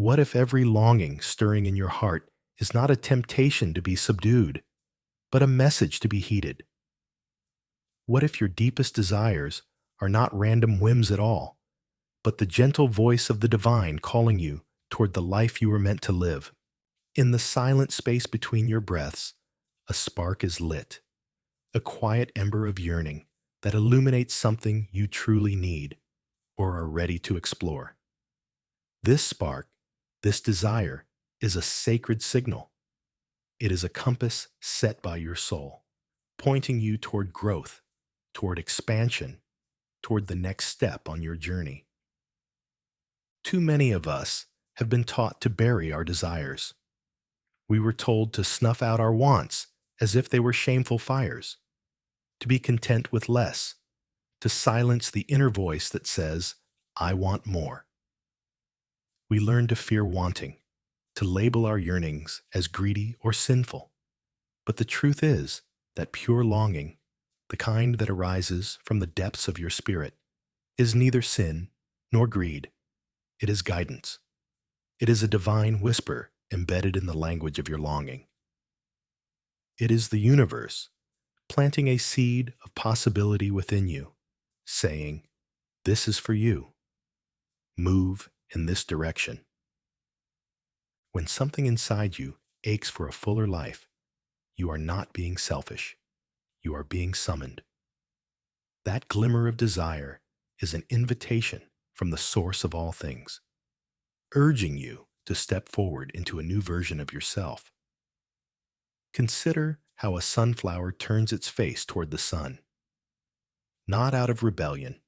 What if every longing stirring in your heart is not a temptation to be subdued, but a message to be heeded? What if your deepest desires are not random whims at all, but the gentle voice of the divine calling you toward the life you were meant to live? In the silent space between your breaths, a spark is lit, a quiet ember of yearning that illuminates something you truly need or are ready to explore. This spark, this desire, is a sacred signal. It is a compass set by your soul, pointing you toward growth, toward expansion, toward the next step on your journey. Too many of us have been taught to bury our desires. We were told to snuff out our wants as if they were shameful fires, to be content with less, to silence the inner voice that says, "I want more." We learn to fear wanting, to label our yearnings as greedy or sinful. But the truth is that pure longing, the kind that arises from the depths of your spirit, is neither sin nor greed. It is guidance. It is a divine whisper embedded in the language of your longing. It is the universe planting a seed of possibility within you, saying, "This is for you. Move in this direction." When something inside you aches for a fuller life, you are not being selfish. You are being summoned. That glimmer of desire is an invitation from the source of all things, urging you to step forward into a new version of yourself. Consider how a sunflower turns its face toward the sun, not out of rebellion,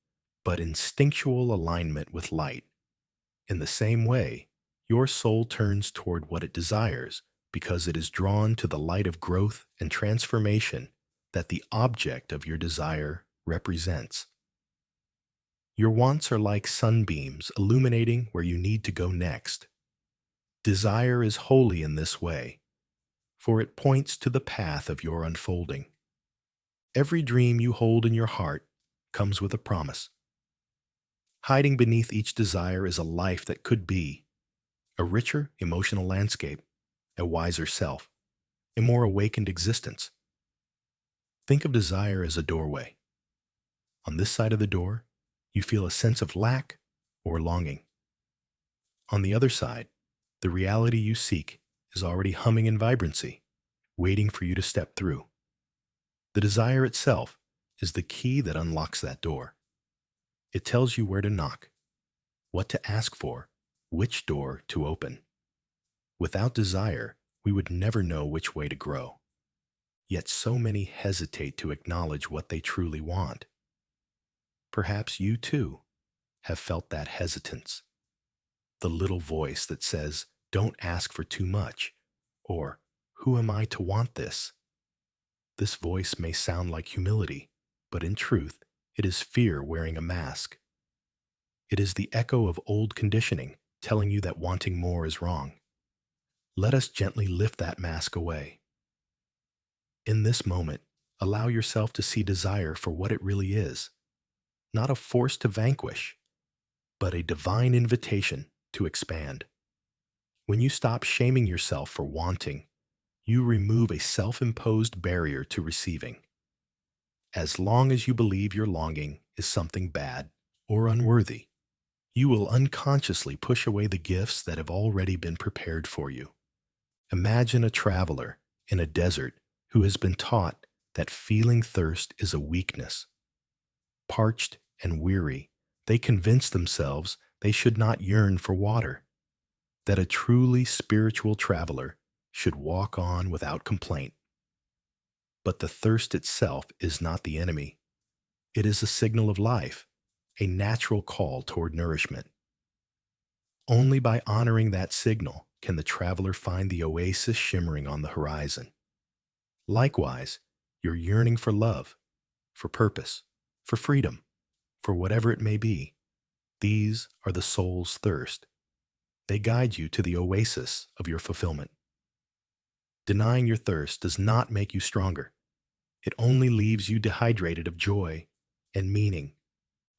but instinctual alignment with light. In the same way, your soul turns toward what it desires because it is drawn to the light of growth and transformation that the object of your desire represents. Your wants are like sunbeams illuminating where you need to go next. Desire is holy in this way, for it points to the path of your unfolding. Every dream you hold in your heart comes with a promise. Hiding beneath each desire is a life that could be a richer emotional landscape, a wiser self, a more awakened existence. Think of desire as a doorway. On this side of the door, you feel a sense of lack or longing. On the other side, the reality you seek is already humming in vibrancy, waiting for you to step through. The desire itself is the key that unlocks that door. It tells you where to knock, what to ask for, which door to open. Without desire, we would never know which way to grow. Yet so many hesitate to acknowledge what they truly want. Perhaps you, too, have felt that hesitance. The little voice that says, "Don't ask for too much," or "Who am I to want this?" This voice may sound like humility, but in truth, it is fear wearing a mask. It is the echo of old conditioning telling you that wanting more is wrong. Let us gently lift that mask away. In this moment, allow yourself to see desire for what it really is, not a force to vanquish, but a divine invitation to expand. When you stop shaming yourself for wanting, you remove a self-imposed barrier to receiving. As long as you believe your longing is something bad or unworthy, you will unconsciously push away the gifts that have already been prepared for you. Imagine a traveler in a desert who has been taught that feeling thirst is a weakness. Parched and weary, they convince themselves they should not yearn for water, that a truly spiritual traveler should walk on without complaint. But the thirst itself is not the enemy. It is a signal of life, a natural call toward nourishment. Only by honoring that signal can the traveler find the oasis shimmering on the horizon. Likewise, your yearning for love, for purpose, for freedom, for whatever it may be, these are the soul's thirst. They guide you to the oasis of your fulfillment. Denying your thirst does not make you stronger. It only leaves you dehydrated of joy and meaning.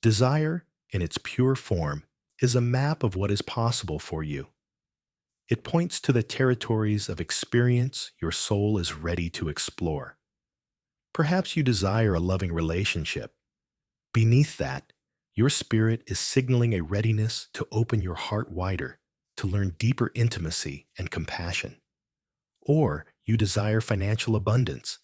Desire, in its pure form, is a map of what is possible for you. It points to the territories of experience your soul is ready to explore. Perhaps you desire a loving relationship. Beneath that, your spirit is signaling a readiness to open your heart wider, to learn deeper intimacy and compassion. Or you desire financial abundance.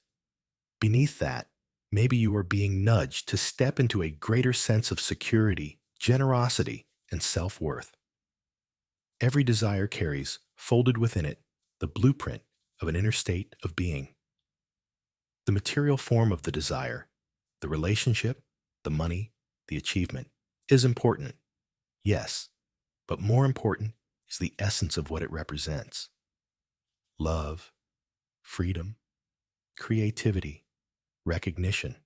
Beneath that, maybe you are being nudged to step into a greater sense of security, generosity, and self-worth. Every desire carries, folded within it, the blueprint of an inner state of being. The material form of the desire, the relationship, the money, the achievement, is important, yes, but more important is the essence of what it represents. Love, freedom, creativity, recognition.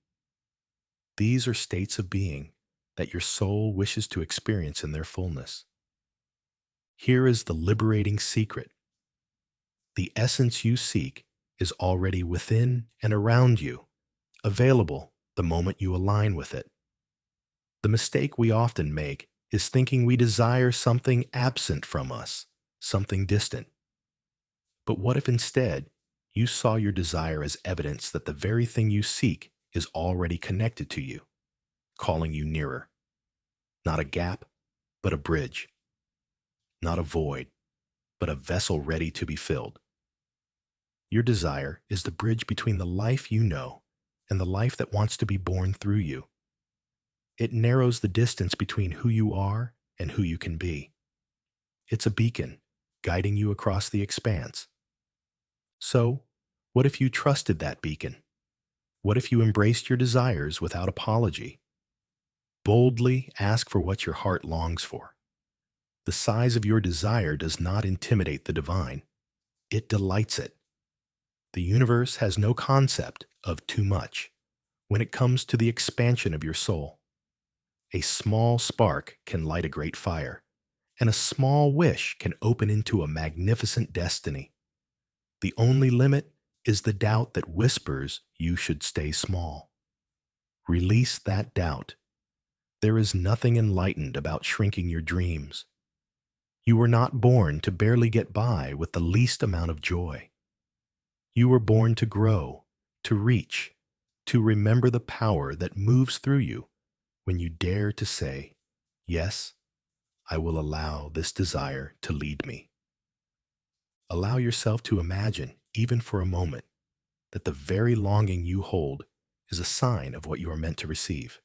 These are states of being that your soul wishes to experience in their fullness. Here is the liberating secret. The essence you seek is already within and around you, available the moment you align with it. The mistake we often make is thinking we desire something absent from us, something distant. But what if instead you saw your desire as evidence that the very thing you seek is already connected to you, calling you nearer? Not a gap, but a bridge. Not a void, but a vessel ready to be filled. Your desire is the bridge between the life you know and the life that wants to be born through you. It narrows the distance between who you are and who you can be. It's a beacon guiding you across the expanse. So, what if you trusted that beacon? What if you embraced your desires without apology? Boldly ask for what your heart longs for. The size of your desire does not intimidate the divine. It delights it. The universe has no concept of too much when it comes to the expansion of your soul. A small spark can light a great fire, and a small wish can open into a magnificent destiny. The only limit is the doubt that whispers you should stay small. Release that doubt. There is nothing enlightened about shrinking your dreams. You were not born to barely get by with the least amount of joy. You were born to grow, to reach, to remember the power that moves through you when you dare to say, "Yes, I will allow this desire to lead me." Allow yourself to imagine, even for a moment, that the very longing you hold is a sign of what you are meant to receive.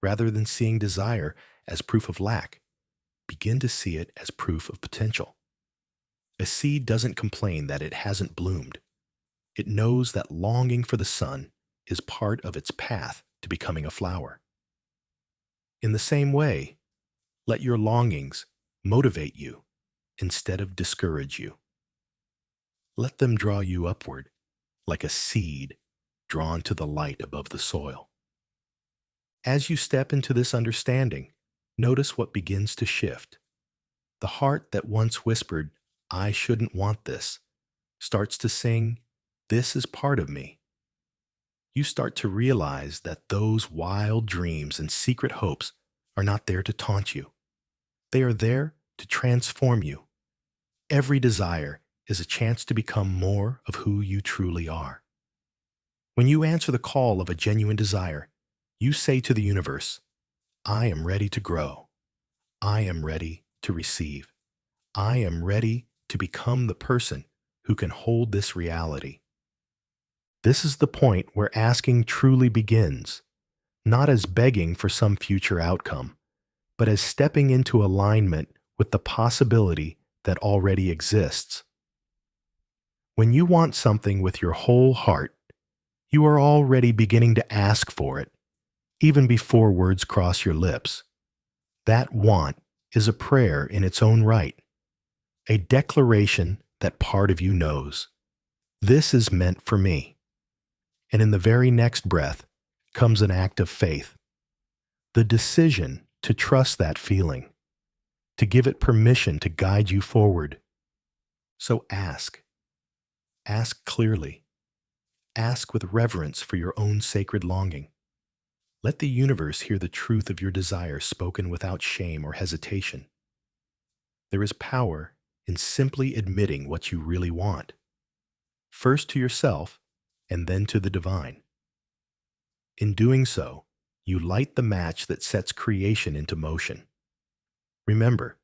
Rather than seeing desire as proof of lack, begin to see it as proof of potential. A seed doesn't complain that it hasn't bloomed. It knows that longing for the sun is part of its path to becoming a flower. In the same way, let your longings motivate you instead of discourage you. Let them draw you upward, like a seed drawn to the light above the soil. As you step into this understanding, notice what begins to shift. The heart that once whispered, "I shouldn't want this," starts to sing, "This is part of me." You start to realize that those wild dreams and secret hopes are not there to taunt you. They are there to transform you. Every desire is a chance to become more of who you truly are. When you answer the call of a genuine desire, you say to the universe, "I am ready to grow. I am ready to receive. I am ready to become the person who can hold this reality." This is the point where asking truly begins, not as begging for some future outcome, but as stepping into alignment with the possibility that already exists. When you want something with your whole heart, you are already beginning to ask for it, even before words cross your lips. That want is a prayer in its own right, a declaration that part of you knows, "This is meant for me." And in the very next breath comes an act of faith, the decision to trust that feeling, to give it permission to guide you forward. So ask. Ask clearly. Ask with reverence for your own sacred longing. Let the universe hear the truth of your desire spoken without shame or hesitation. There is power in simply admitting what you really want, first to yourself and then to the divine. In doing so, you light the match that sets creation into motion. Remember,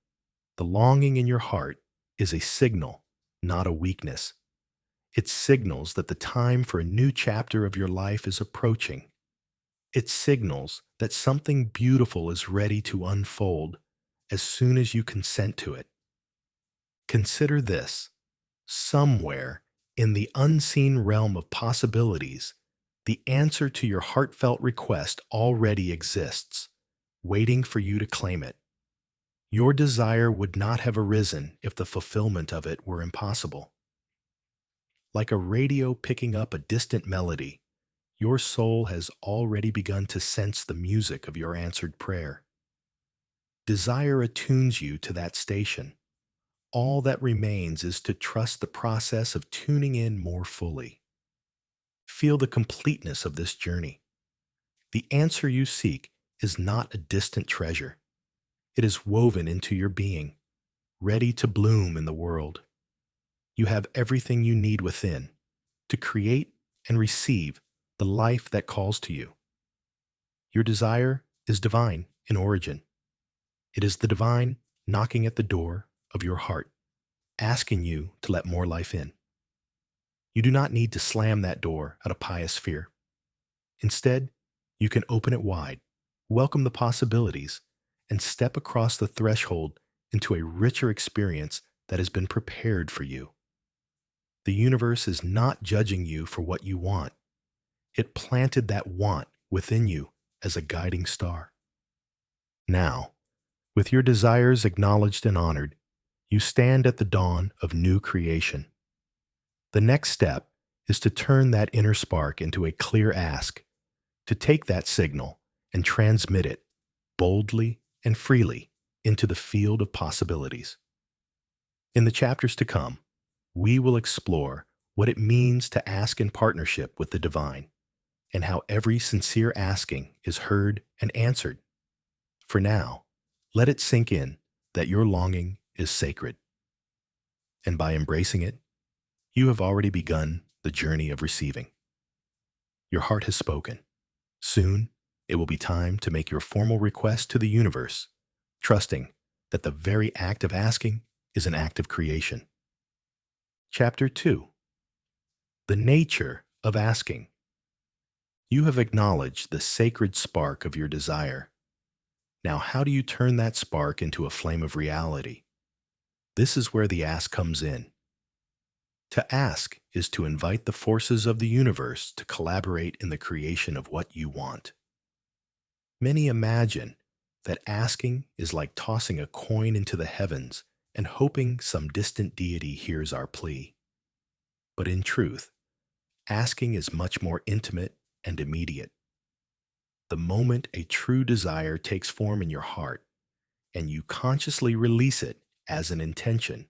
the longing in your heart is a signal, not a weakness. It signals that the time for a new chapter of your life is approaching. It signals that something beautiful is ready to unfold as soon as you consent to it. Consider this: somewhere in the unseen realm of possibilities, the answer to your heartfelt request already exists, waiting for you to claim it. Your desire would not have arisen if the fulfillment of it were impossible. Like a radio picking up a distant melody, your soul has already begun to sense the music of your answered prayer. Desire attunes you to that station. All that remains is to trust the process of tuning in more fully. Feel the completeness of this journey. The answer you seek is not a distant treasure. It is woven into your being, ready to bloom in the world. You have everything you need within to create and receive the life that calls to you. Your desire is divine in origin. It is the divine knocking at the door of your heart, asking you to let more life in. You do not need to slam that door out of pious fear. Instead, you can open it wide, welcome the possibilities, and step across the threshold into a richer experience that has been prepared for you. The universe is not judging you for what you want. It planted that want within you as a guiding star. Now, with your desires acknowledged and honored, you stand at the dawn of new creation. The next step is to turn that inner spark into a clear ask, to take that signal and transmit it boldly and freely into the field of possibilities. In the chapters to come, we will explore what it means to ask in partnership with the divine, and how every sincere asking is heard and answered. For now, let it sink in that your longing is sacred. And by embracing it, you have already begun the journey of receiving. Your heart has spoken. Soon, it will be time to make your formal request to the universe, trusting that the very act of asking is an act of creation. Chapter 2: The Nature of Asking. You have acknowledged the sacred spark of your desire. Now, how do you turn that spark into a flame of reality? This is where the ask comes in. To ask is to invite the forces of the universe to collaborate in the creation of what you want. Many imagine that asking is like tossing a coin into the heavens and hoping some distant deity hears our plea. But in truth, asking is much more intimate and immediate. The moment a true desire takes form in your heart and you consciously release it as an intention,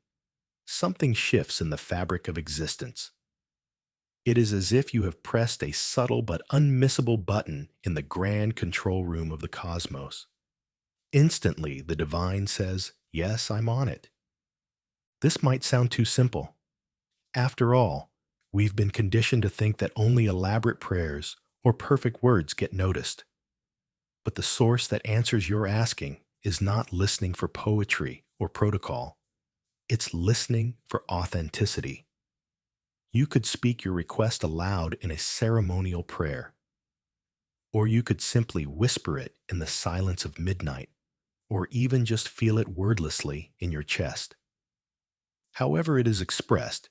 something shifts in the fabric of existence. It is as if you have pressed a subtle but unmissable button in the grand control room of the cosmos. Instantly, the divine says, "Yes, I'm on it." This might sound too simple. After all, we've been conditioned to think that only elaborate prayers or perfect words get noticed. But the source that answers your asking is not listening for poetry or protocol. It's listening for authenticity. You could speak your request aloud in a ceremonial prayer, or you could simply whisper it in the silence of midnight, or even just feel it wordlessly in your chest. However it is expressed,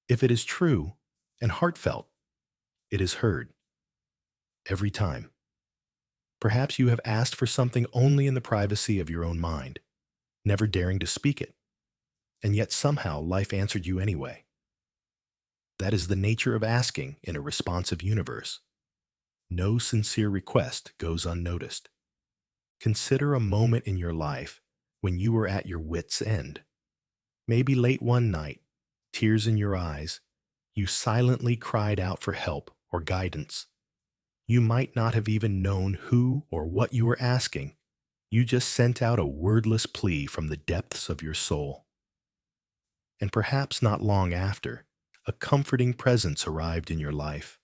if it is true and heartfelt, it is heard. Every time. Perhaps you have asked for something only in the privacy of your own mind, never daring to speak it, and yet somehow life answered you anyway. That is the nature of asking in a responsive universe. No sincere request goes unnoticed. Consider a moment in your life when you were at your wit's end. Maybe late one night, tears in your eyes, you silently cried out for help or guidance. You might not have even known who or what you were asking. You just sent out a wordless plea from the depths of your soul. And perhaps not long after, a comforting presence arrived in your life,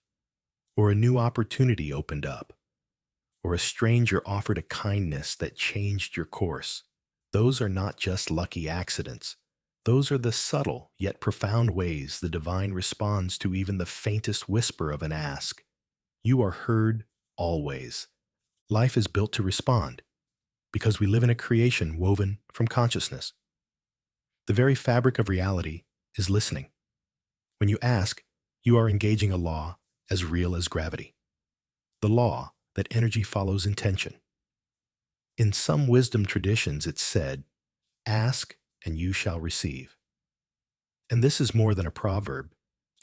or a new opportunity opened up, or a stranger offered a kindness that changed your course. Those are not just lucky accidents. Those are the subtle yet profound ways the divine responds to even the faintest whisper of an ask. You are heard always. Life is built to respond because we live in a creation woven from consciousness. The very fabric of reality is listening. When you ask, you are engaging a law as real as gravity, the law that energy follows intention. In some wisdom traditions, it's said, ask and you shall receive. And this is more than a proverb.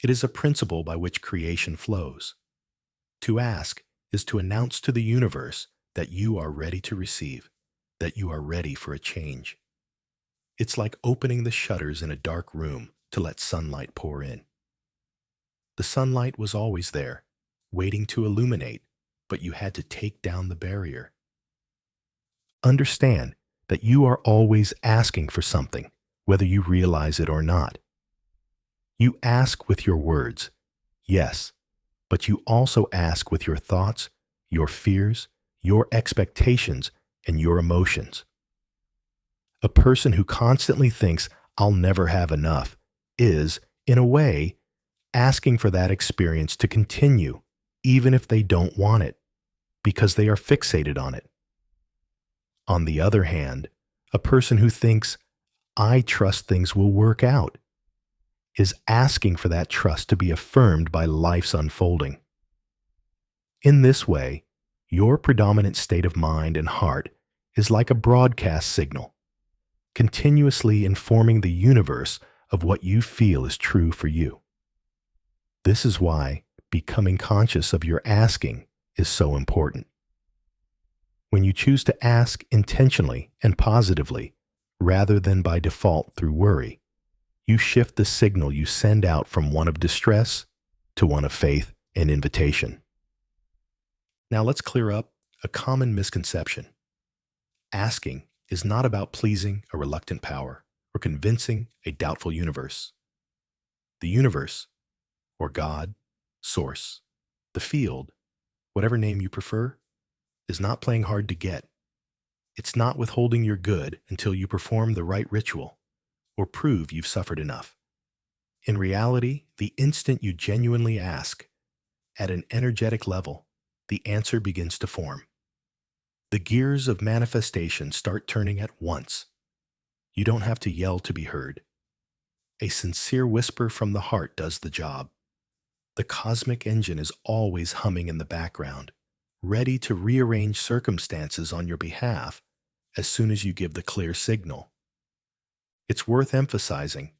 It is a principle by which creation flows. To ask is to announce to the universe that you are ready to receive, that you are ready for a change. It's like opening the shutters in a dark room to let sunlight pour in. The sunlight was always there, waiting to illuminate, but you had to take down the barrier. Understand that you are always asking for something, whether you realize it or not. You ask with your words, yes, but you also ask with your thoughts, your fears, your expectations, and your emotions. A person who constantly thinks, I'll never have enough, is, in a way, asking for that experience to continue, even if they don't want it, because they are fixated on it. On the other hand, a person who thinks, I trust things will work out, is asking for that trust to be affirmed by life's unfolding. In this way, your predominant state of mind and heart is like a broadcast signal, continuously informing the universe of what you feel is true for you. This is why becoming conscious of your asking is so important. When you choose to ask intentionally and positively, rather than by default through worry, you shift the signal you send out from one of distress to one of faith and invitation. Now let's clear up a common misconception. Asking is not about pleasing a reluctant power or convincing a doubtful universe. The universe, or God, Source, the field, whatever name you prefer, is not playing hard to get. It's not withholding your good until you perform the right ritual or prove you've suffered enough. In reality, the instant you genuinely ask, at an energetic level, the answer begins to form. The gears of manifestation start turning at once. You don't have to yell to be heard. A sincere whisper from the heart does the job. The cosmic engine is always humming in the background, ready to rearrange circumstances on your behalf as soon as you give the clear signal. It's worth emphasizing,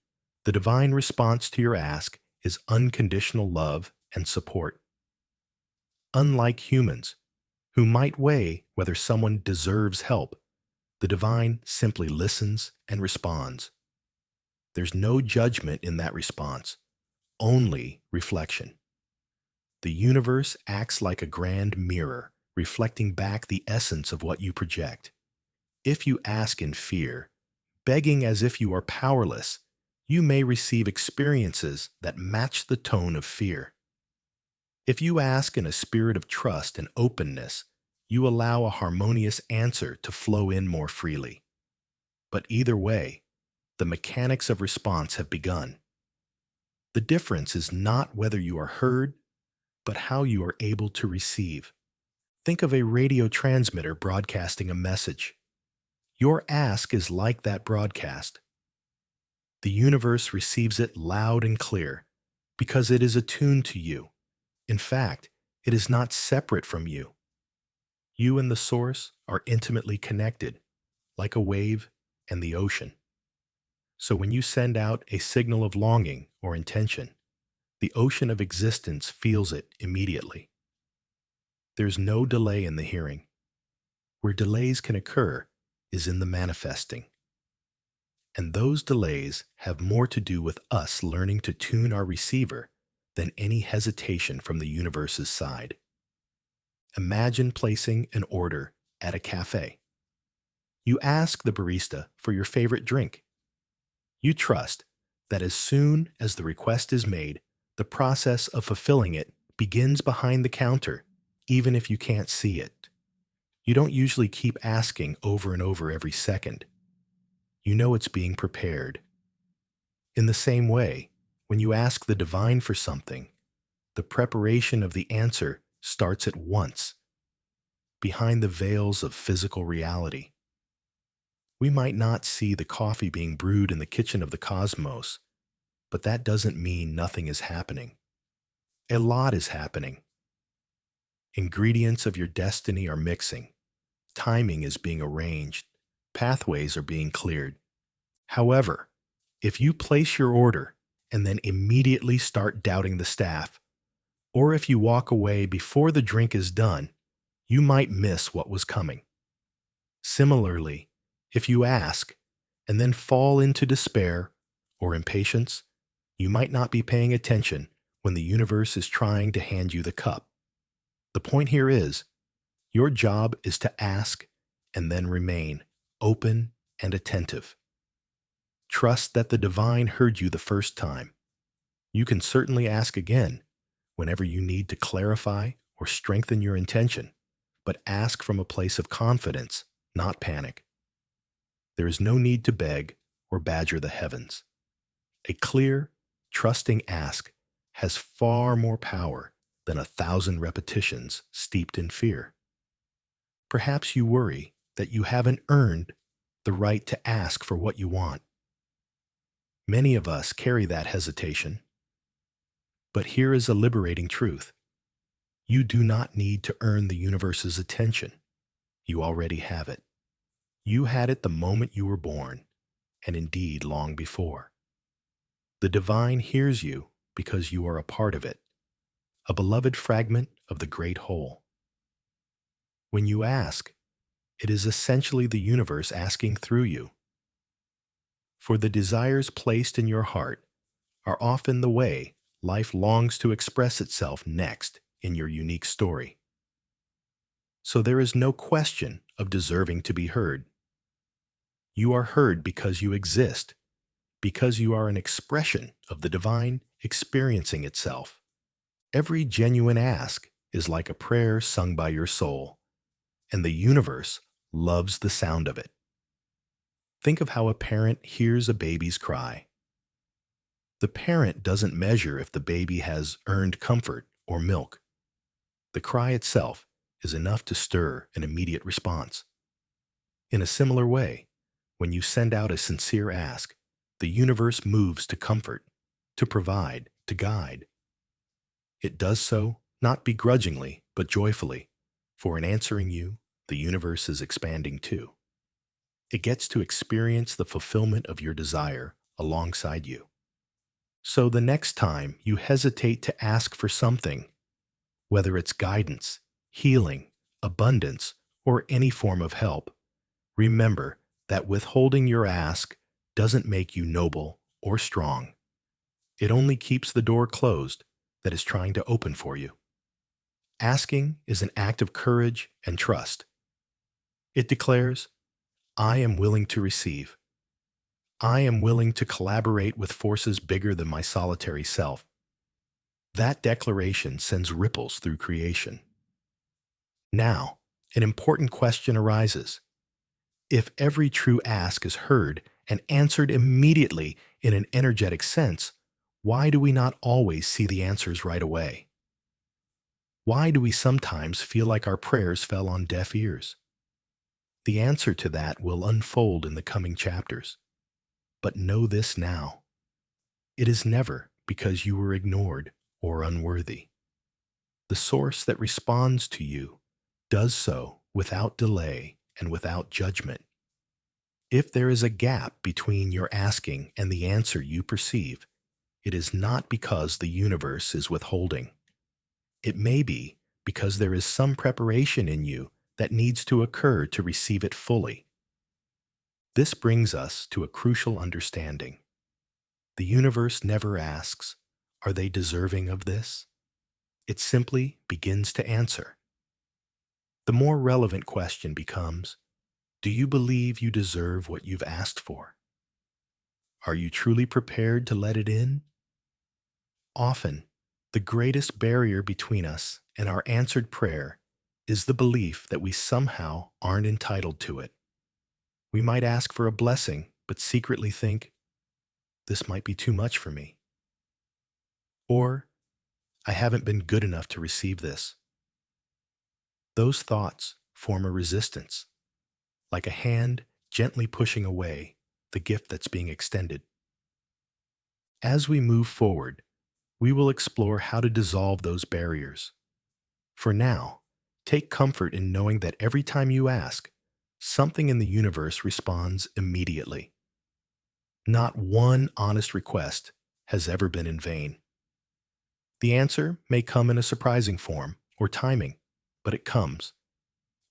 the divine response to your ask is unconditional love and support. Unlike humans, who might weigh whether someone deserves help, the divine simply listens and responds. There's no judgment in that response, only reflection. The universe acts like a grand mirror, reflecting back the essence of what you project. If you ask in fear, begging as if you are powerless, you may receive experiences that match the tone of fear. If you ask in a spirit of trust and openness, you allow a harmonious answer to flow in more freely. But either way, the mechanics of response have begun. The difference is not whether you are heard, but how you are able to receive. Think of a radio transmitter broadcasting a message. Your ask is like that broadcast. The universe receives it loud and clear because it is attuned to you. In fact, it is not separate from you. You and the source are intimately connected, like a wave and the ocean. So when you send out a signal of longing or intention, the ocean of existence feels it immediately. There's no delay in the hearing. Where delays can occur is in the manifesting. And those delays have more to do with us learning to tune our receiver than any hesitation from the universe's side. Imagine placing an order at a cafe. You ask the barista for your favorite drink. You trust that as soon as the request is made, the process of fulfilling it begins behind the counter, even if you can't see it. You don't usually keep asking over and over every second. You know it's being prepared. In the same way, when you ask the divine for something, the preparation of the answer starts at once, behind the veils of physical reality. We might not see the coffee being brewed in the kitchen of the cosmos, but that doesn't mean nothing is happening. A lot is happening. Ingredients of your destiny are mixing. Timing is being arranged. Pathways are being cleared. However, if you place your order and then immediately start doubting the staff, or if you walk away before the drink is done, you might miss what was coming. Similarly, if you ask and then fall into despair or impatience, you might not be paying attention when the universe is trying to hand you the cup. The point here is, your job is to ask and then remain open and attentive. Trust that the divine heard you the first time. You can certainly ask again whenever you need to clarify or strengthen your intention, but ask from a place of confidence, not panic. There is no need to beg or badger the heavens. A clear, trusting ask has far more power than 1,000 repetitions steeped in fear. Perhaps you worry that you haven't earned the right to ask for what you want. Many of us carry that hesitation. But here is a liberating truth. You do not need to earn the universe's attention. You already have it. You had it the moment you were born, and indeed long before. The divine hears you because you are a part of it, a beloved fragment of the great whole. When you ask, it is essentially the universe asking through you. For the desires placed in your heart are often the way life longs to express itself next in your unique story. So there is no question of deserving to be heard. You are heard because you exist, because you are an expression of the divine experiencing itself. Every genuine ask is like a prayer sung by your soul, and the universe loves the sound of it. Think of how a parent hears a baby's cry. The parent doesn't measure if the baby has earned comfort or milk. The cry itself is enough to stir an immediate response. In a similar way, when you send out a sincere ask, the universe moves to comfort, to provide, to guide. It does so not begrudgingly, but joyfully, for in answering you, the universe is expanding too. It gets to experience the fulfillment of your desire alongside you. So the next time you hesitate to ask for something, whether it's guidance, healing, abundance, or any form of help, remember that withholding your ask doesn't make you noble or strong. It only keeps the door closed that is trying to open for you. Asking is an act of courage and trust. It declares, I am willing to receive. I am willing to collaborate with forces bigger than my solitary self. That declaration sends ripples through creation. Now, an important question arises. If every true ask is heard and answered immediately in an energetic sense, why do we not always see the answers right away? Why do we sometimes feel like our prayers fell on deaf ears? The answer to that will unfold in the coming chapters. But know this now. It is never because you were ignored or unworthy. The source that responds to you does so without delay and without judgment. If there is a gap between your asking and the answer you perceive, it is not because the universe is withholding. It may be because there is some preparation in you that needs to occur to receive it fully. This brings us to a crucial understanding. The universe never asks, are they deserving of this? It simply begins to answer. The more relevant question becomes, do you believe you deserve what you've asked for? Are you truly prepared to let it in? Often, the greatest barrier between us and our answered prayer is the belief that we somehow aren't entitled to it. We might ask for a blessing, but secretly think, this might be too much for me. Or, I haven't been good enough to receive this. Those thoughts form a resistance, like a hand gently pushing away the gift that's being extended. As we move forward, we will explore how to dissolve those barriers. For now, take comfort in knowing that every time you ask, something in the universe responds immediately. Not one honest request has ever been in vain. The answer may come in a surprising form or timing, but it comes,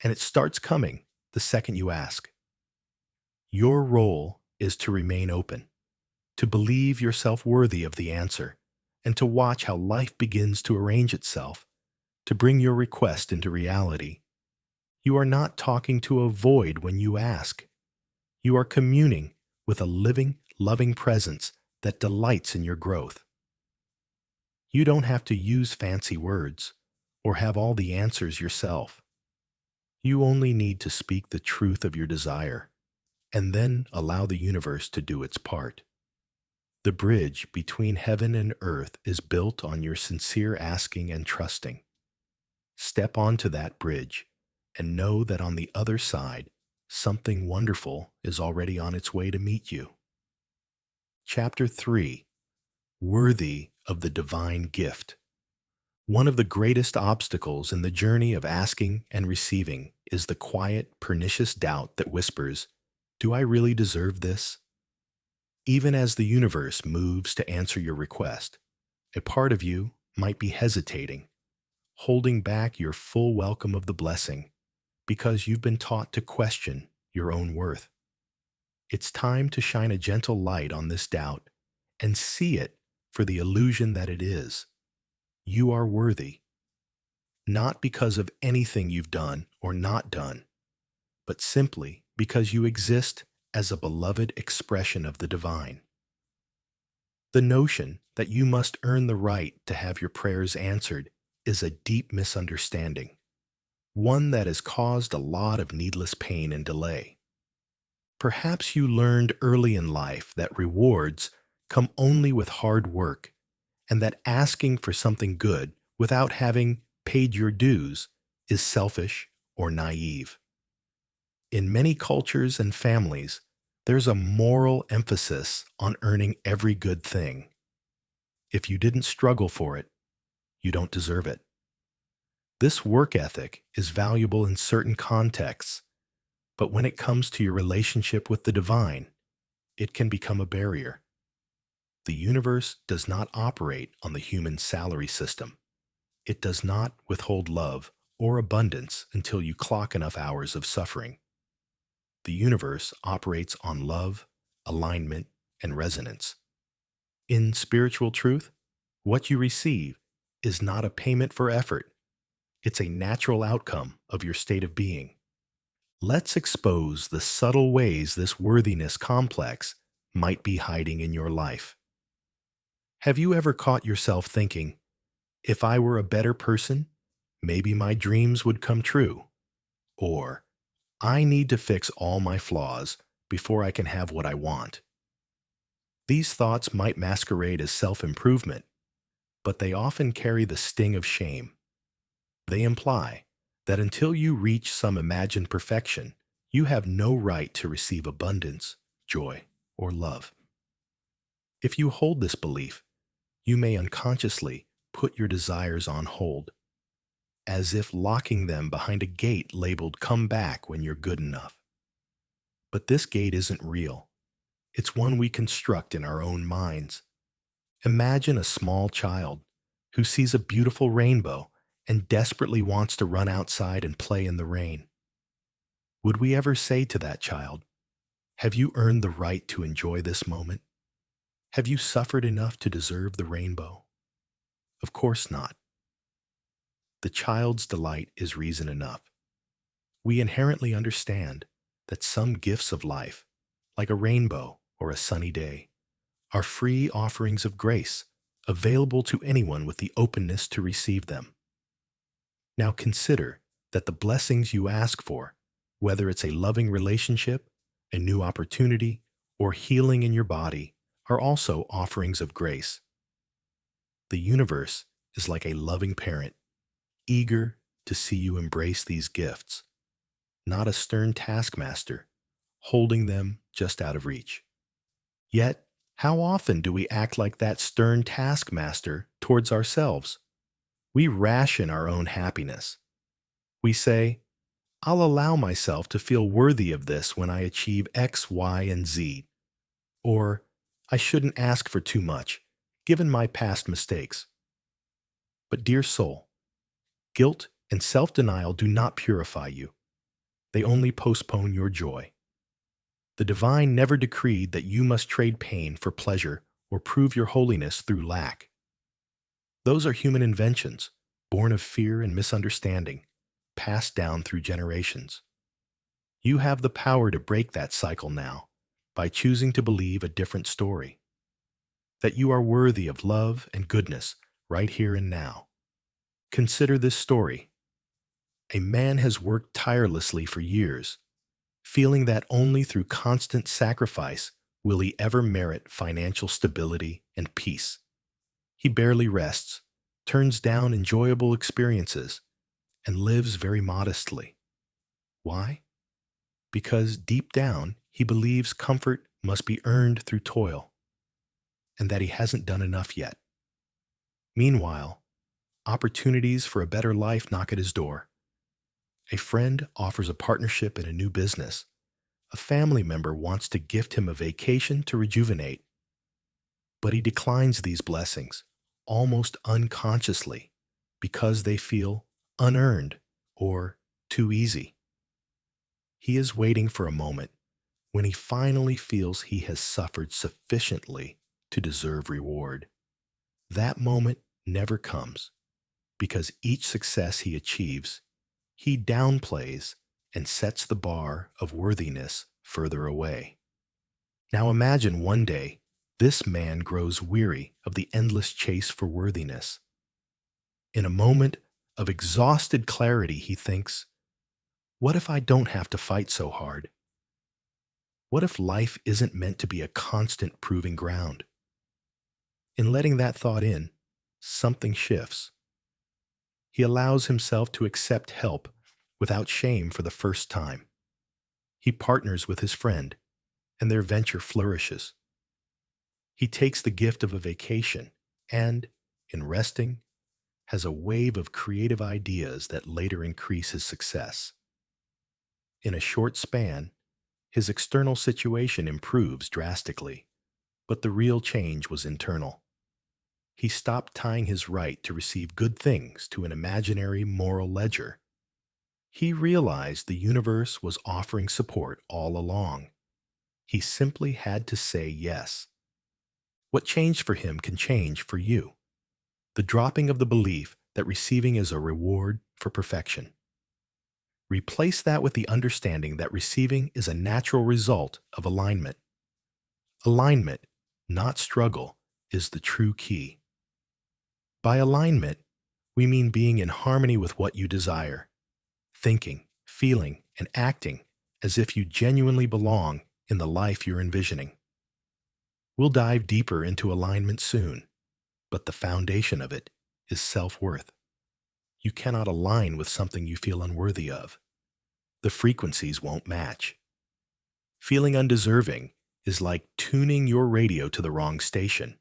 and it starts coming the second you ask. Your role is to remain open, to believe yourself worthy of the answer, and to watch how life begins to arrange itself to bring your request into reality. You are not talking to a void when you ask. You are communing with a living, loving presence that delights in your growth. You don't have to use fancy words or have all the answers yourself. You only need to speak the truth of your desire and then allow the universe to do its part. The bridge between heaven and earth is built on your sincere asking and trusting. Step onto that bridge and know that on the other side, something wonderful is already on its way to meet you. Chapter 3: Worthy of the Divine Gift. One of the greatest obstacles in the journey of asking and receiving is the quiet, pernicious doubt that whispers, "Do I really deserve this?" Even as the universe moves to answer your request, a part of you might be hesitating, holding back your full welcome of the blessing because you've been taught to question your own worth. It's time to shine a gentle light on this doubt and see it for the illusion that it is. You are worthy, not because of anything you've done or not done, but simply because you exist as a beloved expression of the divine. The notion that you must earn the right to have your prayers answered is a deep misunderstanding, one that has caused a lot of needless pain and delay. Perhaps you learned early in life that rewards come only with hard work, and that asking for something good without having paid your dues is selfish or naive. In many cultures and families, there's a moral emphasis on earning every good thing. If you didn't struggle for it, you don't deserve it. This work ethic is valuable in certain contexts, but when it comes to your relationship with the divine, it can become a barrier. The universe does not operate on the human salary system. It does not withhold love or abundance until you clock enough hours of suffering. The universe operates on love, alignment, and resonance. In spiritual truth, what you receive is not a payment for effort. It's a natural outcome of your state of being. Let's expose the subtle ways this worthiness complex might be hiding in your life. Have you ever caught yourself thinking, if I were a better person, maybe my dreams would come true? Or, I need to fix all my flaws before I can have what I want. These thoughts might masquerade as self-improvement, but they often carry the sting of shame. They imply that until you reach some imagined perfection, you have no right to receive abundance, joy, or love. If you hold this belief, you may unconsciously put your desires on hold, as if locking them behind a gate labeled "Come back when you're good enough." But this gate isn't real. It's one we construct in our own minds. Imagine a small child who sees a beautiful rainbow and desperately wants to run outside and play in the rain. Would we ever say to that child, "Have you earned the right to enjoy this moment? Have you suffered enough to deserve the rainbow?" Of course not. The child's delight is reason enough. We inherently understand that some gifts of life, like a rainbow or a sunny day, are free offerings of grace, available to anyone with the openness to receive them. Now consider that the blessings you ask for, whether it's a loving relationship, a new opportunity, or healing in your body, are also offerings of grace. The universe is like a loving parent, eager to see you embrace these gifts, not a stern taskmaster, holding them just out of reach. Yet, how often do we act like that stern taskmaster towards ourselves? We ration our own happiness. We say, I'll allow myself to feel worthy of this when I achieve X, Y, and Z. Or, I shouldn't ask for too much, given my past mistakes. But dear soul, guilt and self-denial do not purify you. They only postpone your joy. The divine never decreed that you must trade pain for pleasure or prove your holiness through lack. Those are human inventions, born of fear and misunderstanding, passed down through generations. You have the power to break that cycle now by choosing to believe a different story. That you are worthy of love and goodness right here and now. Consider this story. A man has worked tirelessly for years, feeling that only through constant sacrifice will he ever merit financial stability and peace. He barely rests, turns down enjoyable experiences, and lives very modestly. Why? Because deep down, he believes comfort must be earned through toil, and that he hasn't done enough yet. Meanwhile, opportunities for a better life knock at his door. A friend offers a partnership in a new business. A family member wants to gift him a vacation to rejuvenate. But he declines these blessings, almost unconsciously, because they feel unearned or too easy. He is waiting for a moment when he finally feels he has suffered sufficiently to deserve reward. That moment never comes, because each success he achieves, he downplays and sets the bar of worthiness further away. Now imagine one day this man grows weary of the endless chase for worthiness. In a moment of exhausted clarity, he thinks, what if I don't have to fight so hard? What if life isn't meant to be a constant proving ground? In letting that thought in, something shifts. He allows himself to accept help without shame for the first time. He partners with his friend, and their venture flourishes. He takes the gift of a vacation and, in resting, has a wave of creative ideas that later increase his success. In a short span, his external situation improves drastically, but the real change was internal. He stopped tying his right to receive good things to an imaginary moral ledger. He realized the universe was offering support all along. He simply had to say yes. What changed for him can change for you. The dropping of the belief that receiving is a reward for perfection. Replace that with the understanding that receiving is a natural result of alignment. Alignment, not struggle, is the true key. By alignment, we mean being in harmony with what you desire, thinking, feeling, and acting as if you genuinely belong in the life you're envisioning. We'll dive deeper into alignment soon, but the foundation of it is self-worth. You cannot align with something you feel unworthy of. The frequencies won't match. Feeling undeserving is like tuning your radio to the wrong station.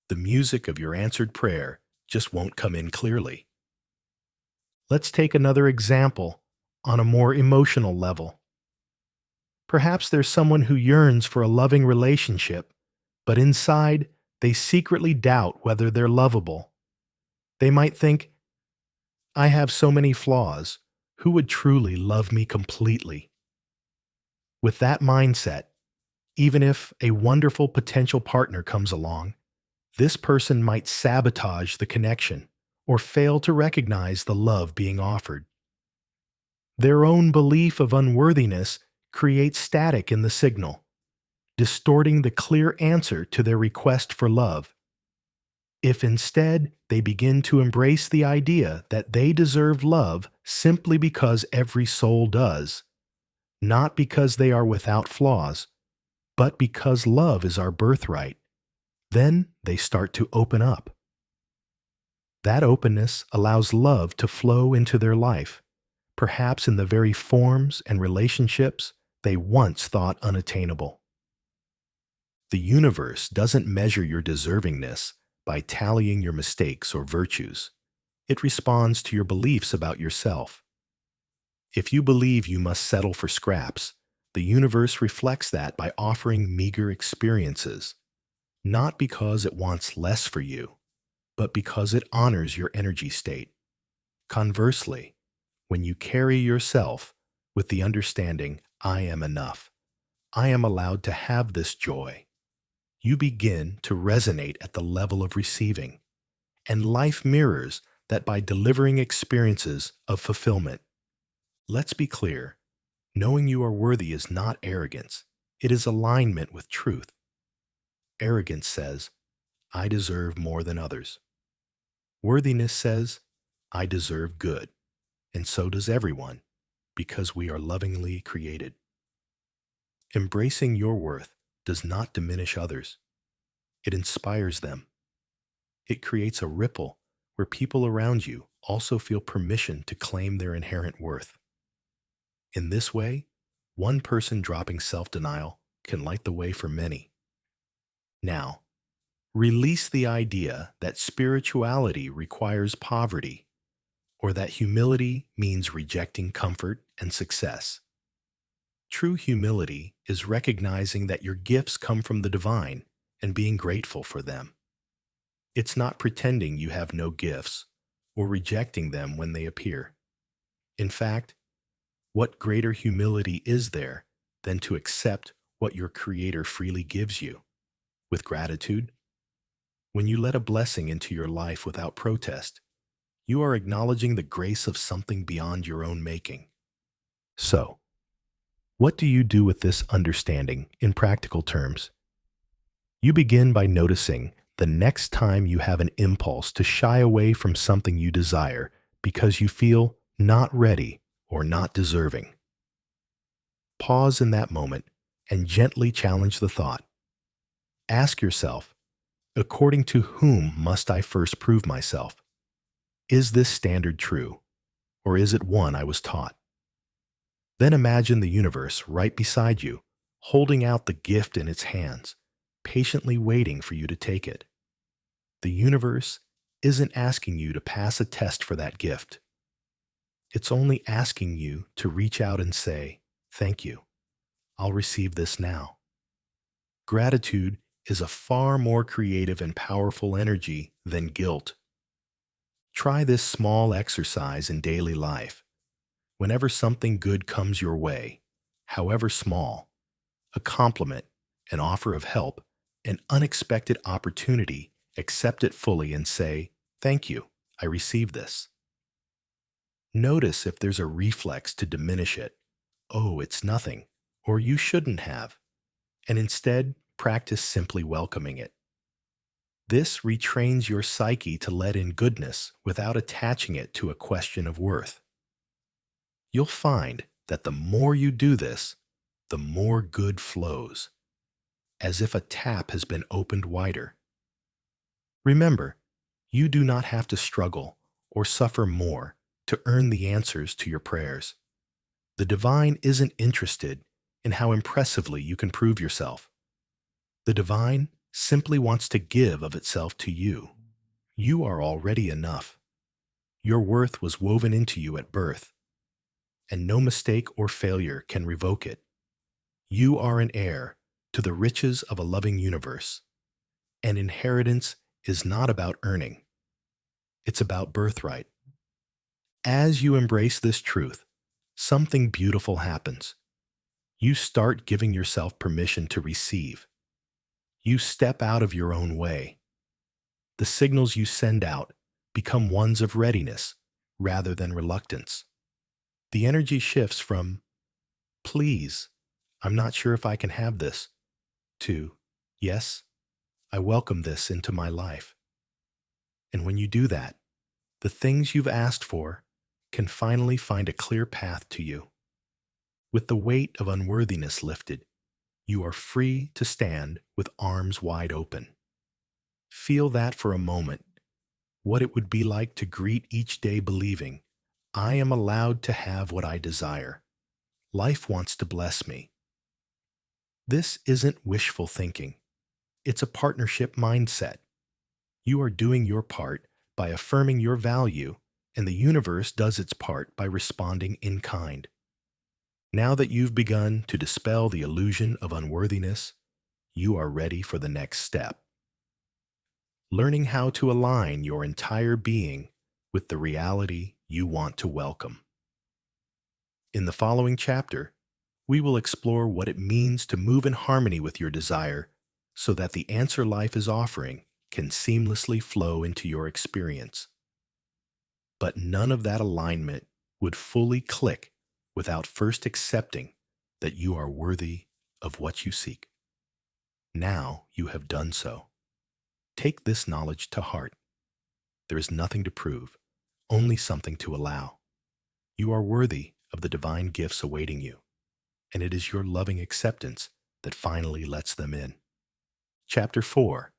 The music of your answered prayer just won't come in clearly. Let's take another example on a more emotional level. Perhaps there's someone who yearns for a loving relationship, but inside, they secretly doubt whether they're lovable. They might think, I have so many flaws. Who would truly love me completely? With that mindset, even if a wonderful potential partner comes along, this person might sabotage the connection or fail to recognize the love being offered. Their own belief of unworthiness creates static in the signal. distorting the clear answer to their request for love. If instead they begin to embrace the idea that they deserve love simply because every soul does, not because they are without flaws, but because love is our birthright, then they start to open up. That openness allows love to flow into their life, perhaps in the very forms and relationships they once thought unattainable. The universe doesn't measure your deservingness by tallying your mistakes or virtues. It responds to your beliefs about yourself. If you believe you must settle for scraps, the universe reflects that by offering meager experiences, not because it wants less for you, but because it honors your energy state. Conversely, when you carry yourself with the understanding, I am enough, I am allowed to have this joy, you begin to resonate at the level of receiving, and life mirrors that by delivering experiences of fulfillment. Let's be clear, knowing you are worthy is not arrogance, it is alignment with truth. Arrogance says, I deserve more than others. Worthiness says, I deserve good, and so does everyone, because we are lovingly created. Embracing your worth does not diminish others. It inspires them. It creates a ripple where people around you also feel permission to claim their inherent worth. In this way, one person dropping self-denial can light the way for many. Now, release the idea that spirituality requires poverty or that humility means rejecting comfort and success. True humility is recognizing that your gifts come from the divine and being grateful for them. It's not pretending you have no gifts or rejecting them when they appear. In fact, what greater humility is there than to accept what your Creator freely gives you with gratitude? When you let a blessing into your life without protest, you are acknowledging the grace of something beyond your own making. So, what do you do with this understanding in practical terms? You begin by noticing the next time you have an impulse to shy away from something you desire because you feel not ready or not deserving. Pause in that moment and gently challenge the thought. Ask yourself, according to whom must I first prove myself? Is this standard true, or is it one I was taught? Then imagine the universe right beside you, holding out the gift in its hands, patiently waiting for you to take it. The universe isn't asking you to pass a test for that gift. It's only asking you to reach out and say, thank you. I'll receive this now. Gratitude is a far more creative and powerful energy than guilt. Try this small exercise in daily life. Whenever something good comes your way, however small, a compliment, an offer of help, an unexpected opportunity, accept it fully and say, thank you, I receive this. Notice if there's a reflex to diminish it. Oh, it's nothing, or you shouldn't have, and instead practice simply welcoming it. This retrains your psyche to let in goodness without attaching it to a question of worth. You'll find that the more you do this, the more good flows, as if a tap has been opened wider. Remember, you do not have to struggle or suffer more to earn the answers to your prayers. The divine isn't interested in how impressively you can prove yourself. The divine simply wants to give of itself to you. You are already enough. Your worth was woven into you at birth, and no mistake or failure can revoke it. You are an heir to the riches of a loving universe. An inheritance is not about earning. It's about birthright. As you embrace this truth, something beautiful happens. You start giving yourself permission to receive. You step out of your own way. The signals you send out become ones of readiness rather than reluctance. The energy shifts from, please, I'm not sure if I can have this, to, yes, I welcome this into my life. And when you do that, the things you've asked for can finally find a clear path to you. With the weight of unworthiness lifted, you are free to stand with arms wide open. Feel that for a moment, what it would be like to greet each day believing, I am allowed to have what I desire. Life wants to bless me. This isn't wishful thinking. It's a partnership mindset. You are doing your part by affirming your value, and the universe does its part by responding in kind. Now that you've begun to dispel the illusion of unworthiness, you are ready for the next step. Learning how to align your entire being with the reality you want to welcome. In the following chapter, we will explore what it means to move in harmony with your desire so that the answer life is offering can seamlessly flow into your experience. But none of that alignment would fully click without first accepting that you are worthy of what you seek. Now you have done so. Take this knowledge to heart. There is nothing to prove, only something to allow. You are worthy of the divine gifts awaiting you, and it is your loving acceptance that finally lets them in. Chapter 4.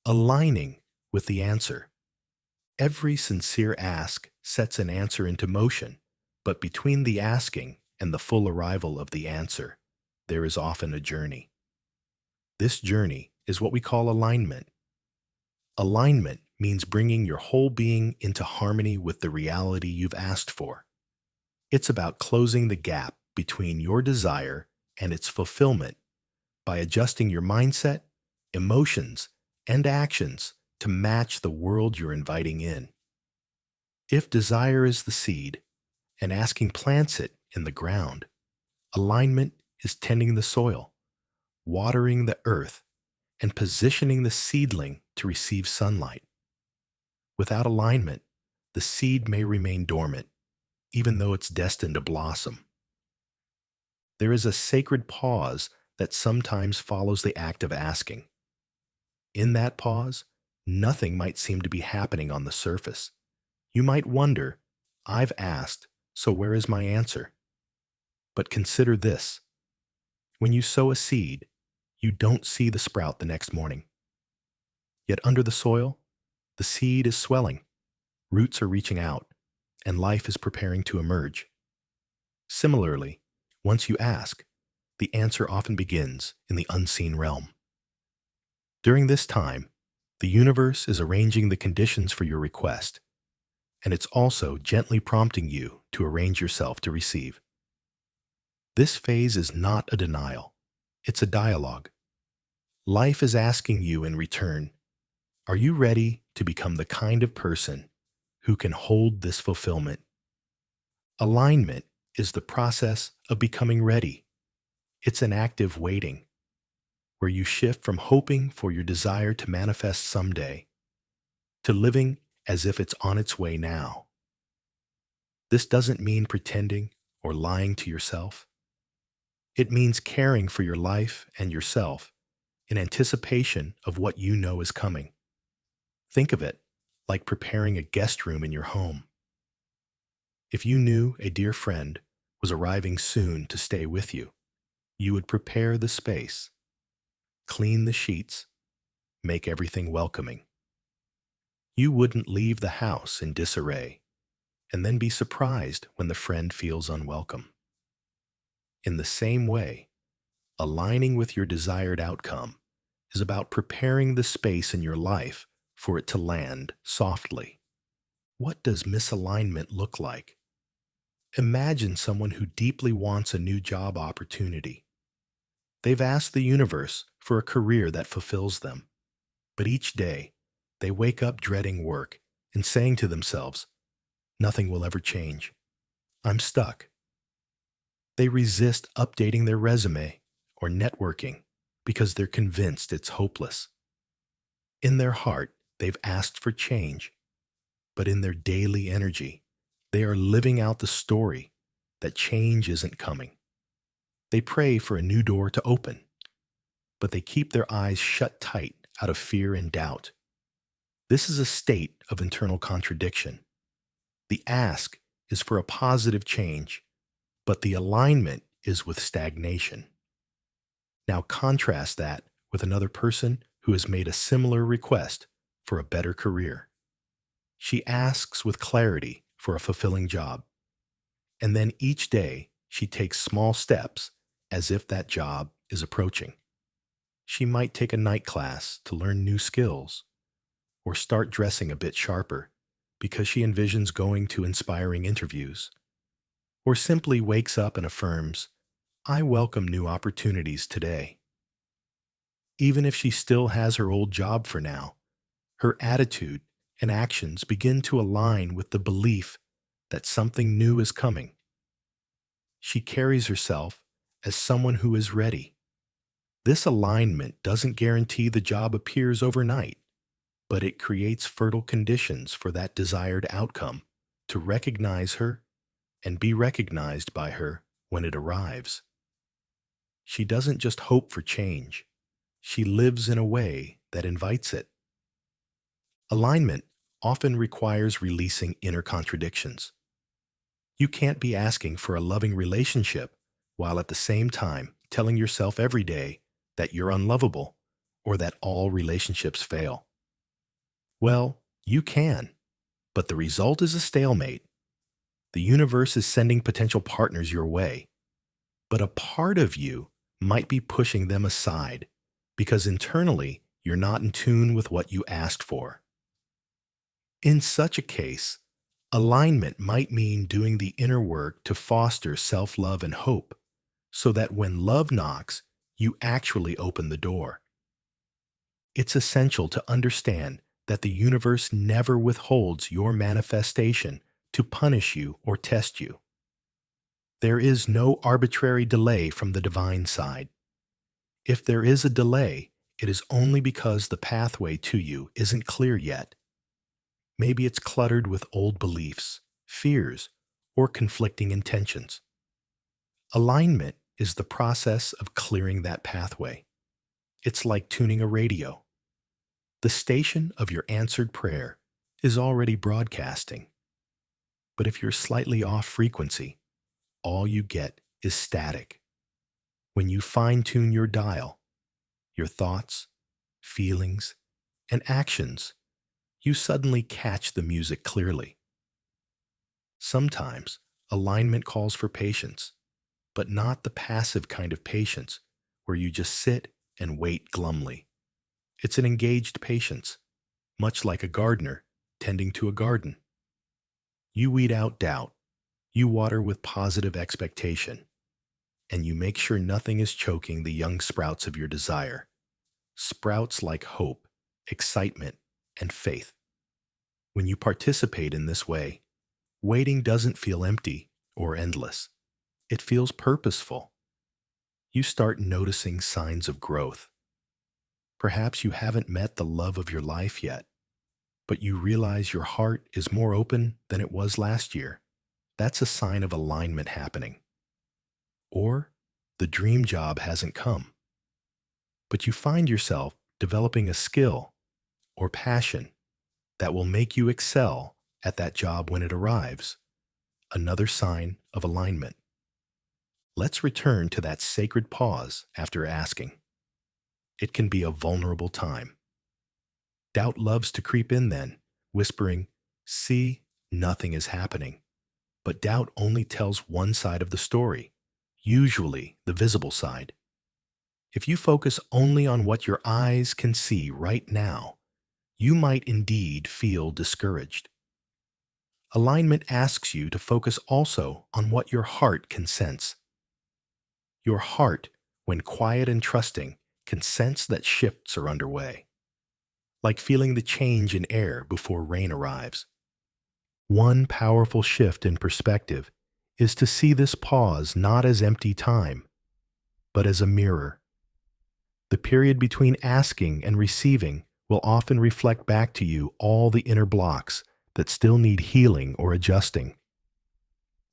Aligning with the answer. Every sincere ask sets an answer into motion, but between the asking and the full arrival of the answer, there is often a journey. This journey is what we call alignment. Alignment means bringing your whole being into harmony with the reality you've asked for. It's about closing the gap between your desire and its fulfillment by adjusting your mindset, emotions, and actions to match the world you're inviting in. If desire is the seed and asking plants it in the ground, alignment is tending the soil, watering the earth, and positioning the seedling to receive sunlight. Without alignment, the seed may remain dormant, even though it's destined to blossom. There is a sacred pause that sometimes follows the act of asking. In that pause, nothing might seem to be happening on the surface. You might wonder, I've asked, so where is my answer? But consider this. When you sow a seed, you don't see the sprout the next morning. Yet under the soil, the seed is swelling, roots are reaching out, and life is preparing to emerge. Similarly, once you ask, the answer often begins in the unseen realm. During this time, the universe is arranging the conditions for your request, and it's also gently prompting you to arrange yourself to receive. This phase is not a denial, it's a dialogue. Life is asking you in return, are you ready to become the kind of person who can hold this fulfillment? Alignment is the process of becoming ready. It's an active waiting, where you shift from hoping for your desire to manifest someday to living as if it's on its way now. This doesn't mean pretending or lying to yourself. It means caring for your life and yourself in anticipation of what you know is coming. Think of it like preparing a guest room in your home. If you knew a dear friend was arriving soon to stay with you, you would prepare the space, clean the sheets, make everything welcoming. You wouldn't leave the house in disarray and then be surprised when the friend feels unwelcome. In the same way, aligning with your desired outcome is about preparing the space in your life for it to land softly. What does misalignment look like? Imagine someone who deeply wants a new job opportunity. They've asked the universe for a career that fulfills them, but each day they wake up dreading work and saying to themselves, nothing will ever change. I'm stuck. They resist updating their resume or networking because they're convinced it's hopeless. In their heart, they've asked for change, but in their daily energy, they are living out the story that change isn't coming. They pray for a new door to open, but they keep their eyes shut tight out of fear and doubt. This is a state of internal contradiction. The ask is for a positive change, but the alignment is with stagnation. Now contrast that with another person who has made a similar request for a better career. She asks with clarity for a fulfilling job, and then each day she takes small steps as if that job is approaching. She might take a night class to learn new skills, or start dressing a bit sharper because she envisions going to inspiring interviews, or simply wakes up and affirms, I welcome new opportunities today. Even if she still has her old job for now, her attitude and actions begin to align with the belief that something new is coming. She carries herself as someone who is ready. This alignment doesn't guarantee the job appears overnight, but it creates fertile conditions for that desired outcome to recognize her and be recognized by her when it arrives. She doesn't just hope for change, she lives in a way that invites it. Alignment often requires releasing inner contradictions. You can't be asking for a loving relationship while at the same time telling yourself every day that you're unlovable or that all relationships fail. Well, you can, but the result is a stalemate. The universe is sending potential partners your way, but a part of you might be pushing them aside because internally you're not in tune with what you asked for. In such a case, alignment might mean doing the inner work to foster self-love and hope, so that when love knocks, you actually open the door. It's essential to understand that the universe never withholds your manifestation to punish you or test you. There is no arbitrary delay from the divine side. If there is a delay, it is only because the pathway to you isn't clear yet. Maybe it's cluttered with old beliefs, fears, or conflicting intentions. Alignment is the process of clearing that pathway. It's like tuning a radio. The station of your answered prayer is already broadcasting. But if you're slightly off frequency, all you get is static. When you fine-tune your dial, your thoughts, feelings, and actions, you suddenly catch the music clearly. Sometimes alignment calls for patience, but not the passive kind of patience where you just sit and wait glumly. It's an engaged patience, much like a gardener tending to a garden. You weed out doubt, you water with positive expectation, and you make sure nothing is choking the young sprouts of your desire. Sprouts like hope, excitement, and faith. When you participate in this way, waiting doesn't feel empty or endless. It feels purposeful. You start noticing signs of growth. Perhaps you haven't met the love of your life yet, but you realize your heart is more open than it was last year. That's a sign of alignment happening. Or the dream job hasn't come, but you find yourself developing a skill or passion that will make you excel at that job when it arrives. Another sign of alignment. Let's return to that sacred pause after asking. It can be a vulnerable time. Doubt loves to creep in then, whispering, see, nothing is happening. But doubt only tells one side of the story, usually the visible side. If you focus only on what your eyes can see right now, you might indeed feel discouraged. Alignment asks you to focus also on what your heart can sense. Your heart, when quiet and trusting, can sense that shifts are underway, like feeling the change in air before rain arrives. One powerful shift in perspective is to see this pause not as empty time, but as a mirror. The period between asking and receiving will often reflect back to you all the inner blocks that still need healing or adjusting.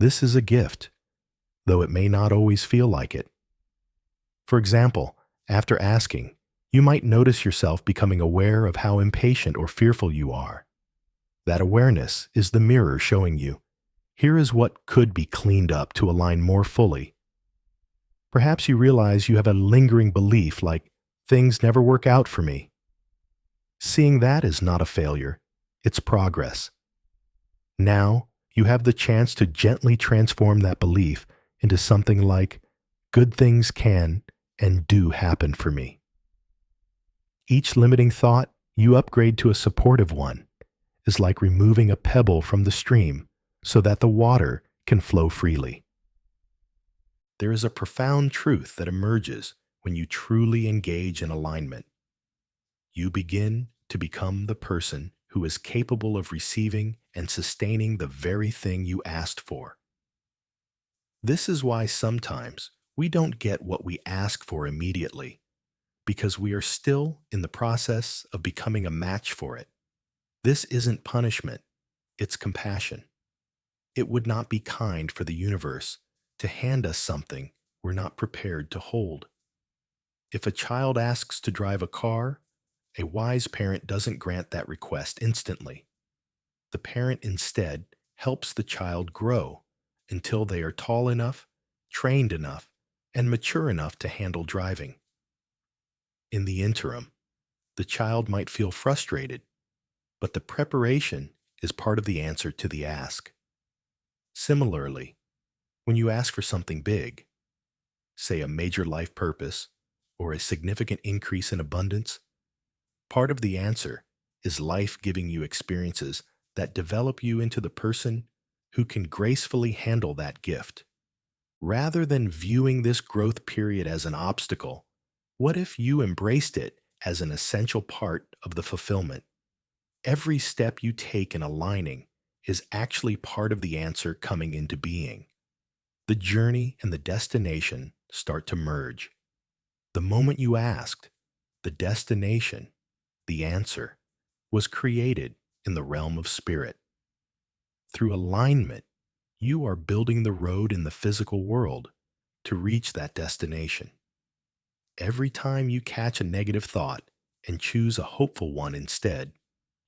This is a gift, though it may not always feel like it. For example, After asking, you might notice yourself becoming aware of how impatient or fearful you are. That awareness is the mirror showing you, here is what could be cleaned up to align more fully. Perhaps you realize you have a lingering belief like, things never work out for me. Seeing that is not a failure, it's progress. Now, you have the chance to gently transform that belief into something like, good things can and do happen for me. Each limiting thought you upgrade to a supportive one is like removing a pebble from the stream so that the water can flow freely. There is a profound truth that emerges when you truly engage in alignment. You begin to become the person who is capable of receiving and sustaining the very thing you asked for. This is why sometimes we don't get what we ask for immediately, because we are still in the process of becoming a match for it. This isn't punishment, it's compassion. It would not be kind for the universe to hand us something we're not prepared to hold. If a child asks to drive a car, a wise parent doesn't grant that request instantly. The parent instead helps the child grow until they are tall enough, trained enough, and mature enough to handle driving. In the interim, the child might feel frustrated, but the preparation is part of the answer to the ask. Similarly, when you ask for something big, say a major life purpose or a significant increase in abundance, part of the answer is life giving you experiences that develop you into the person who can gracefully handle that gift. Rather than viewing this growth period as an obstacle, what if you embraced it as an essential part of the fulfillment? Every step you take in aligning is actually part of the answer coming into being. The journey and the destination start to merge. The moment you asked, the destination, the answer, was created in the realm of spirit. Through alignment, you are building the road in the physical world to reach that destination. Every time you catch a negative thought and choose a hopeful one instead,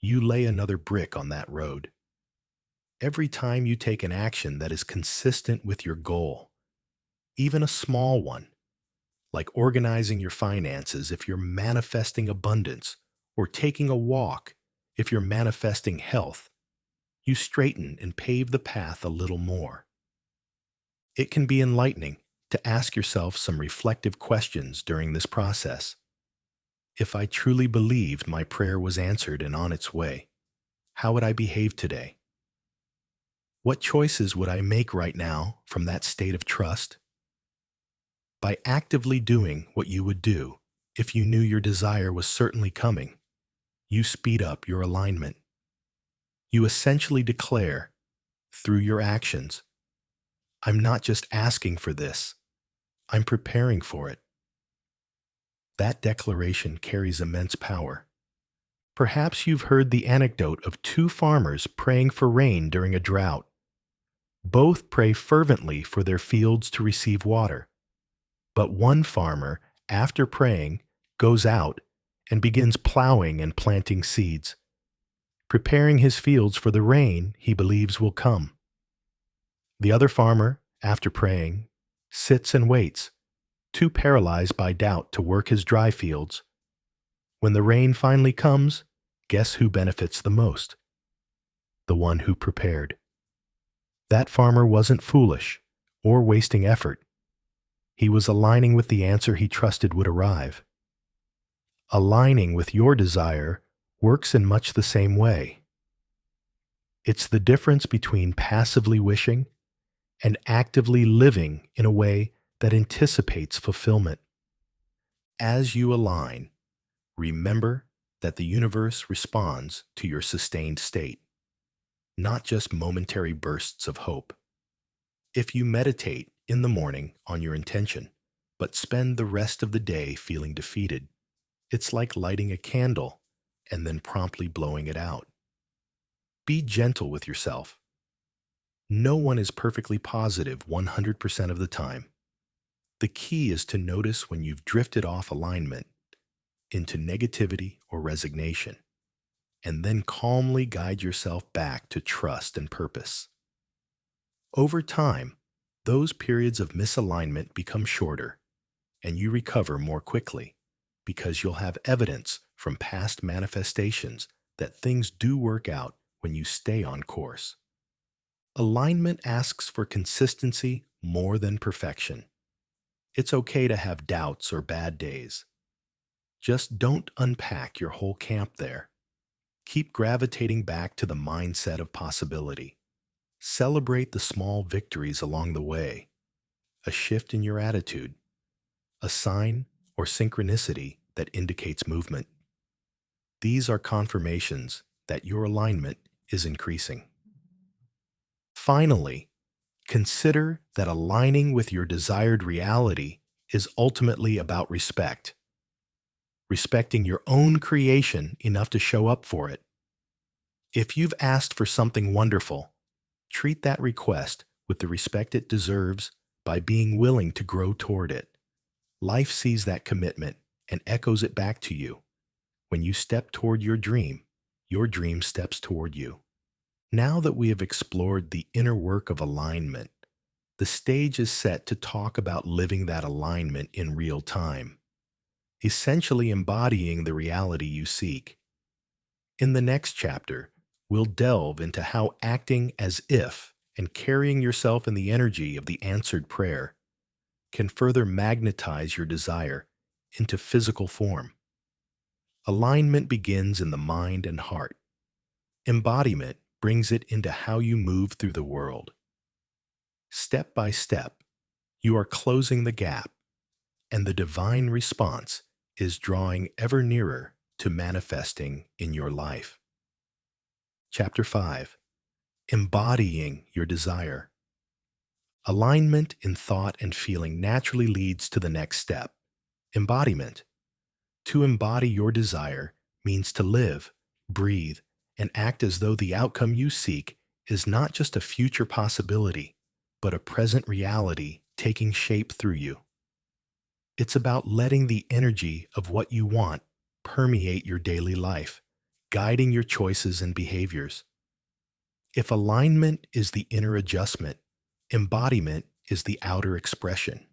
you lay another brick on that road. Every time you take an action that is consistent with your goal, even a small one, like organizing your finances if you're manifesting abundance, or taking a walk if you're manifesting health, you straighten and pave the path a little more. It can be enlightening to ask yourself some reflective questions during this process. If I truly believed my prayer was answered and on its way, how would I behave today? What choices would I make right now from that state of trust? By actively doing what you would do if you knew your desire was certainly coming, you speed up your alignment. You essentially declare, through your actions, I'm not just asking for this, I'm preparing for it. That declaration carries immense power. Perhaps you've heard the anecdote of two farmers praying for rain during a drought. Both pray fervently for their fields to receive water. But one farmer, after praying, goes out and begins plowing and planting seeds, preparing his fields for the rain he believes will come. The other farmer, after praying, sits and waits, too paralyzed by doubt to work his dry fields. When the rain finally comes, guess who benefits the most? The one who prepared. That farmer wasn't foolish or wasting effort. He was aligning with the answer he trusted would arrive. Aligning with your desire works in much the same way. It's the difference between passively wishing and actively living in a way that anticipates fulfillment. As you align, remember that the universe responds to your sustained state, not just momentary bursts of hope. If you meditate in the morning on your intention, but spend the rest of the day feeling defeated, it's like lighting a candle and then promptly blowing it out. Be gentle with yourself. No one is perfectly positive 100% of the time. The key is to notice when you've drifted off alignment into negativity or resignation, and then calmly guide yourself back to trust and purpose. Over time, those periods of misalignment become shorter, and you recover more quickly because you'll have evidence from past manifestations that things do work out when you stay on course. Alignment asks for consistency more than perfection. It's okay to have doubts or bad days. Just don't unpack your whole camp there. Keep gravitating back to the mindset of possibility. Celebrate the small victories along the way, a shift in your attitude, a sign or synchronicity that indicates movement. These are confirmations that your alignment is increasing. Finally, consider that aligning with your desired reality is ultimately about respect. Respecting your own creation enough to show up for it. If you've asked for something wonderful, treat that request with the respect it deserves by being willing to grow toward it. Life sees that commitment and echoes it back to you. When you step toward your dream steps toward you. Now that we have explored the inner work of alignment, the stage is set to talk about living that alignment in real time, essentially embodying the reality you seek. In the next chapter, we'll delve into how acting as if and carrying yourself in the energy of the answered prayer can further magnetize your desire into physical form. Alignment begins in the mind and heart. Embodiment brings it into how you move through the world. Step by step, you are closing the gap, and the divine response is drawing ever nearer to manifesting in your life. Chapter 5. Embodying your desire. Alignment in thought and feeling naturally leads to the next step, embodiment. To embody your desire means to live, breathe, and act as though the outcome you seek is not just a future possibility, but a present reality taking shape through you. It's about letting the energy of what you want permeate your daily life, guiding your choices and behaviors. If alignment is the inner adjustment, embodiment is the outer expression.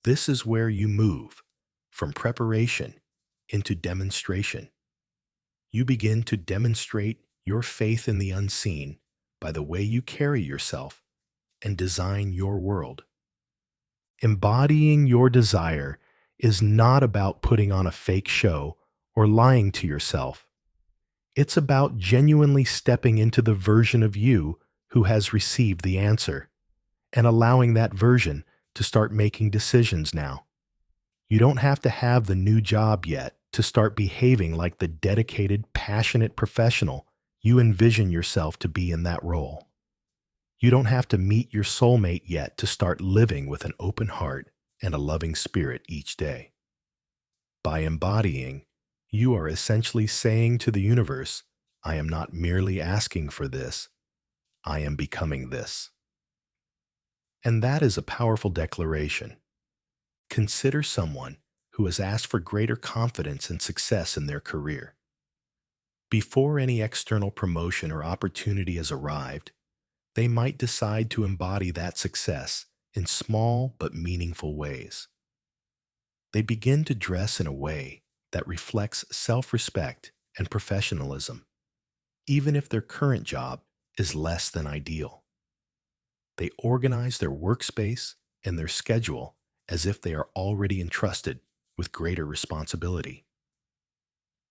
This is where you move from preparation into demonstration. You begin to demonstrate your faith in the unseen by the way you carry yourself and design your world. Embodying your desire is not about putting on a fake show or lying to yourself. It's about genuinely stepping into the version of you who has received the answer and allowing that version to start making decisions now. You don't have to have the new job yet to start behaving like the dedicated, passionate professional you envision yourself to be in that role. You don't have to meet your soulmate yet to start living with an open heart and a loving spirit each day. By embodying, you are essentially saying to the universe, I am not merely asking for this, I am becoming this. And that is a powerful declaration. Consider someone who has asked for greater confidence and success in their career. Before any external promotion or opportunity has arrived, they might decide to embody that success in small but meaningful ways. They begin to dress in a way that reflects self-respect and professionalism, even if their current job is less than ideal. They organize their workspace and their schedule as if they are already entrusted with greater responsibility.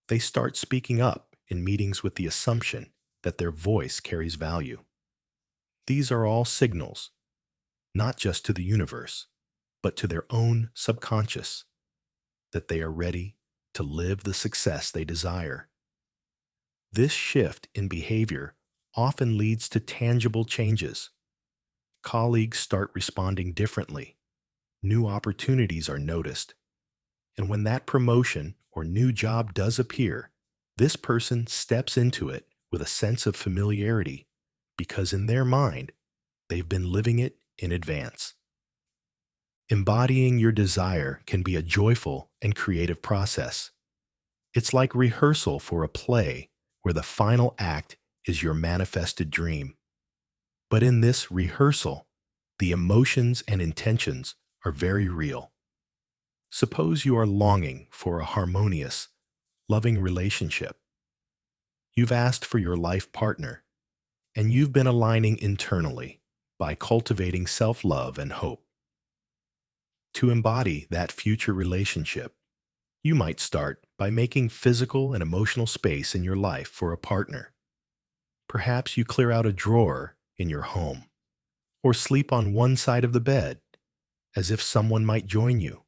They start speaking up in meetings with the assumption that their voice carries value. These are all signals, not just to the universe, but to their own subconscious, that they are ready to live the success they desire. This shift in behavior often leads to tangible changes. Colleagues start responding differently. New opportunities are noticed. And when that promotion or new job does appear, this person steps into it with a sense of familiarity because in their mind, they've been living it in advance. Embodying your desire can be a joyful and creative process. It's like rehearsal for a play where the final act is your manifested dream. But in this rehearsal, the emotions and intentions are very real. Suppose you are longing for a harmonious, loving relationship. You've asked for your life partner, and you've been aligning internally by cultivating self-love and hope. To embody that future relationship, you might start by making physical and emotional space in your life for a partner. Perhaps you clear out a drawer in your home, or sleep on one side of the bed, as if someone might join you.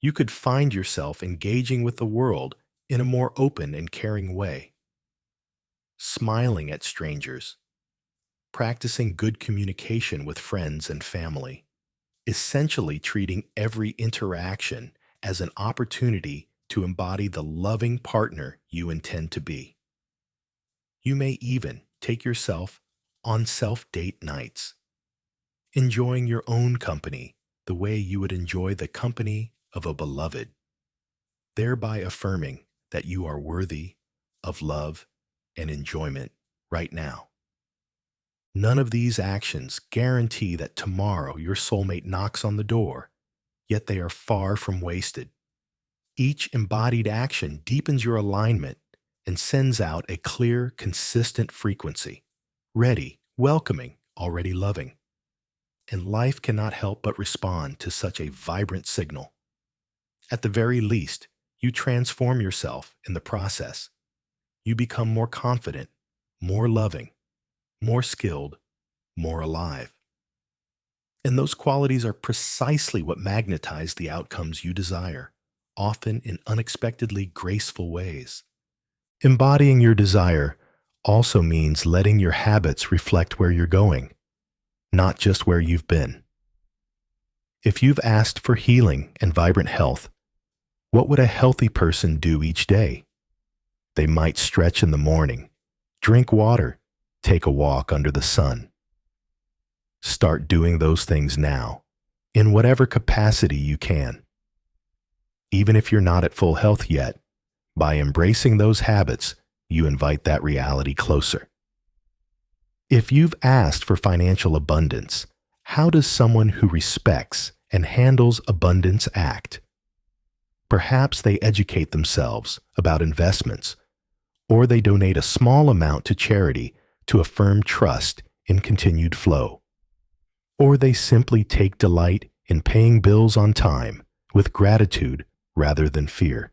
You could find yourself engaging with the world in a more open and caring way, smiling at strangers, practicing good communication with friends and family, essentially treating every interaction as an opportunity to embody the loving partner you intend to be. You may even take yourself on self-date nights, enjoying your own company the way you would enjoy the company of a beloved, thereby affirming that you are worthy of love and enjoyment right now. None of these actions guarantee that tomorrow your soulmate knocks on the door, yet they are far from wasted. Each embodied action deepens your alignment and sends out a clear, consistent frequency, ready, welcoming, already loving. And life cannot help but respond to such a vibrant signal. At the very least, you transform yourself in the process. You become more confident, more loving, more skilled, more alive. And those qualities are precisely what magnetize the outcomes you desire, often in unexpectedly graceful ways. Embodying your desire also means letting your habits reflect where you're going, not just where you've been. If you've asked for healing and vibrant health, what would a healthy person do each day? They might stretch in the morning, drink water, take a walk under the sun. Start doing those things now, in whatever capacity you can. Even if you're not at full health yet, by embracing those habits, you invite that reality closer. If you've asked for financial abundance, how does someone who respects and handles abundance act? Perhaps they educate themselves about investments, or they donate a small amount to charity to affirm trust in continued flow. Or they simply take delight in paying bills on time with gratitude rather than fear.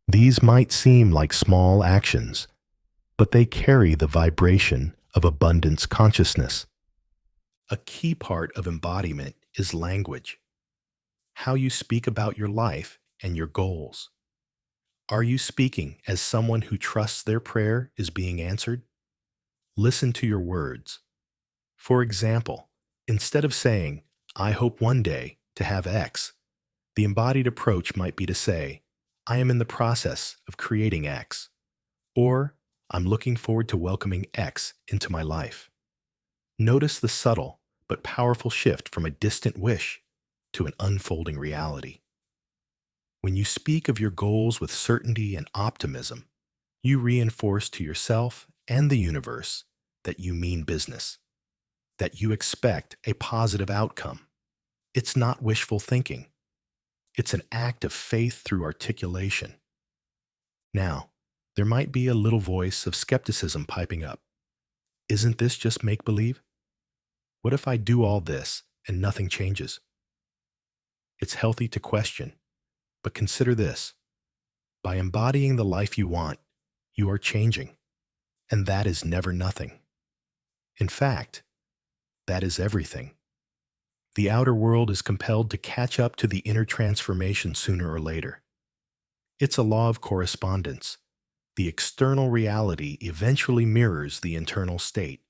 These might seem like small actions, but they carry the vibration of abundance consciousness. A key part of embodiment is language, how you speak about your life and your goals. Are you speaking as someone who trusts their prayer is being answered? Listen to your words. For example, instead of saying, "I hope one day to have X," the embodied approach might be to say, "I am in the process of creating X," or "I'm looking forward to welcoming X into my life." Notice the subtle but powerful shift from a distant wish to an unfolding reality. When you speak of your goals with certainty and optimism, you reinforce to yourself and the universe that you mean business, that you expect a positive outcome. It's not wishful thinking. It's an act of faith through articulation. Now, there might be a little voice of skepticism piping up. Isn't this just make-believe? What if I do all this and nothing changes? It's healthy to question, but consider this. By embodying the life you want, you are changing, and that is never nothing. In fact, that is everything. The outer world is compelled to catch up to the inner transformation sooner or later. It's a law of correspondence. The external reality eventually mirrors the internal state.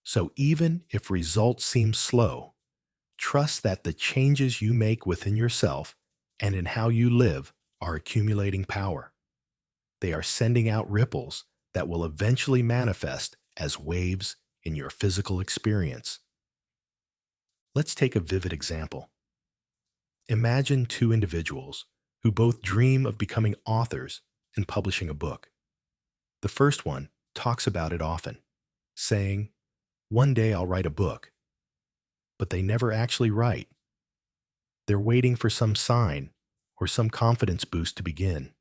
So even if results seem slow, trust that the changes you make within yourself and in how you live are accumulating power. They are sending out ripples that will eventually manifest as waves in your physical experience. Let's take a vivid example. Imagine two individuals who both dream of becoming authors and publishing a book. The first one talks about it often, saying, "One day I'll write a book," but they never actually write. They're waiting for some sign or some confidence boost to begin.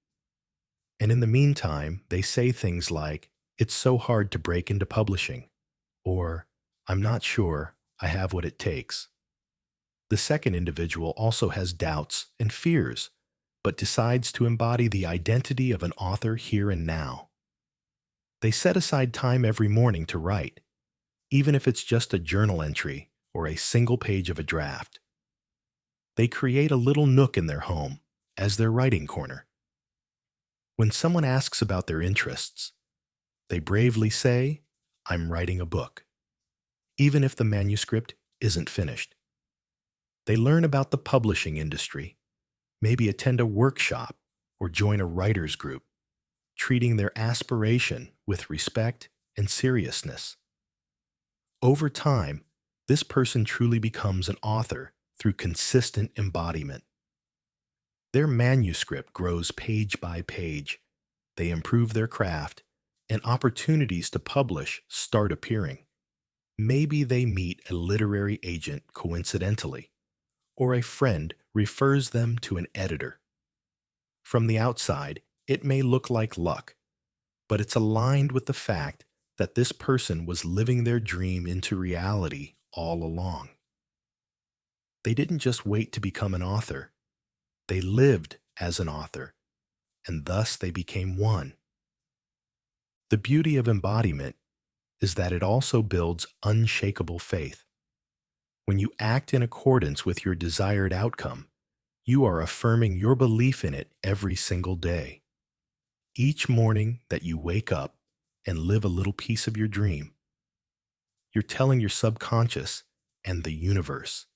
And in the meantime, they say things like, "It's so hard to break into publishing," or "I'm not sure I have what it takes." The second individual also has doubts and fears, but decides to embody the identity of an author here and now. They set aside time every morning to write, even if it's just a journal entry or a single page of a draft. They create a little nook in their home as their writing corner. When someone asks about their interests, they bravely say, "I'm writing a book," even if the manuscript isn't finished. They learn about the publishing industry, maybe attend a workshop or join a writer's group, treating their aspiration with respect and seriousness. Over time, this person truly becomes an author through consistent embodiment. Their manuscript grows page by page. They improve their craft, and opportunities to publish start appearing. Maybe they meet a literary agent coincidentally, or a friend refers them to an editor. From the outside, it may look like luck, but it's aligned with the fact that this person was living their dream into reality all along. They didn't just wait to become an author, they lived as an author, and thus they became one. The beauty of embodiment is that it also builds unshakable faith. When you act in accordance with your desired outcome, you are affirming your belief in it every single day. Each morning that you wake up and live a little piece of your dream, you're telling your subconscious and the universe,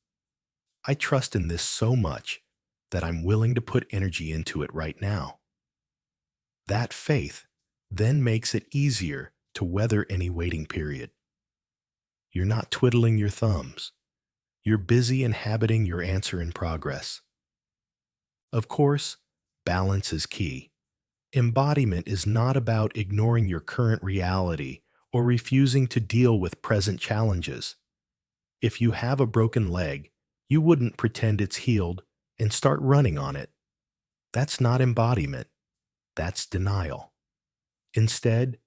"I trust in this so much that I'm willing to put energy into it right now." That faith then makes it easier to weather any waiting period. You're not twiddling your thumbs. You're busy inhabiting your answer in progress. Of course, balance is key. Embodiment is not about ignoring your current reality or refusing to deal with present challenges. If you have a broken leg, you wouldn't pretend it's healed and start running on it. That's not embodiment. That's denial. Instead,